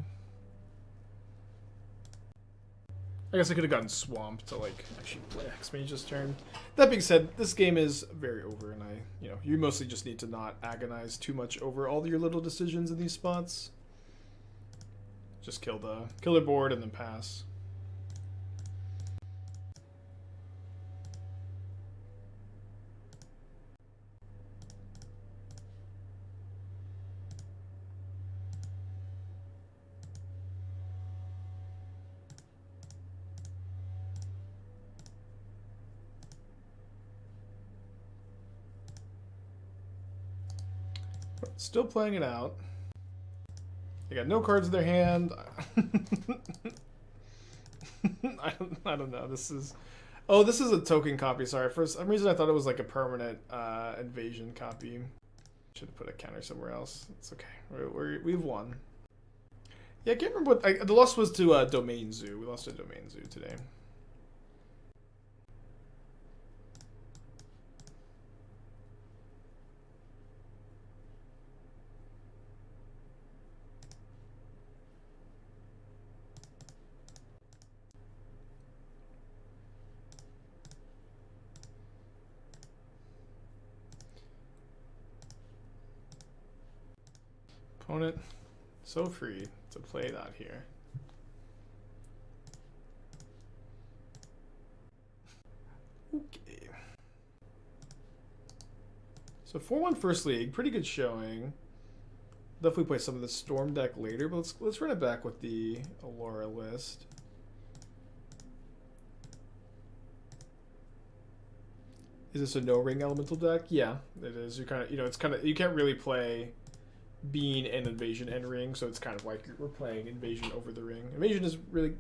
I guess I could have gotten swamped to, like, actually play Hexmage's turn. That being said, this game is very over, and you mostly just need to not agonize too much over all your little decisions in these spots. Just kill the board and then pass. Still playing it out. They got no cards in their hand. I don't know. This is a token copy. Sorry. For some reason I thought it was like a permanent invasion copy. Should have put a counter somewhere else. It's okay. We've won. Yeah, I can't remember what the loss was to Domain Zoo. We lost to Domain Zoo today. Opponent so free to play that here. Okay. So 4-1 first league, pretty good showing. Definitely play some of the Storm deck later, but let's run it back with the Alara list. Is this a no ring elemental deck? Yeah, it is. You can't really play Bean and Invasion and Ring, so it's kind of like we're playing Invasion over the Ring. Invasion is really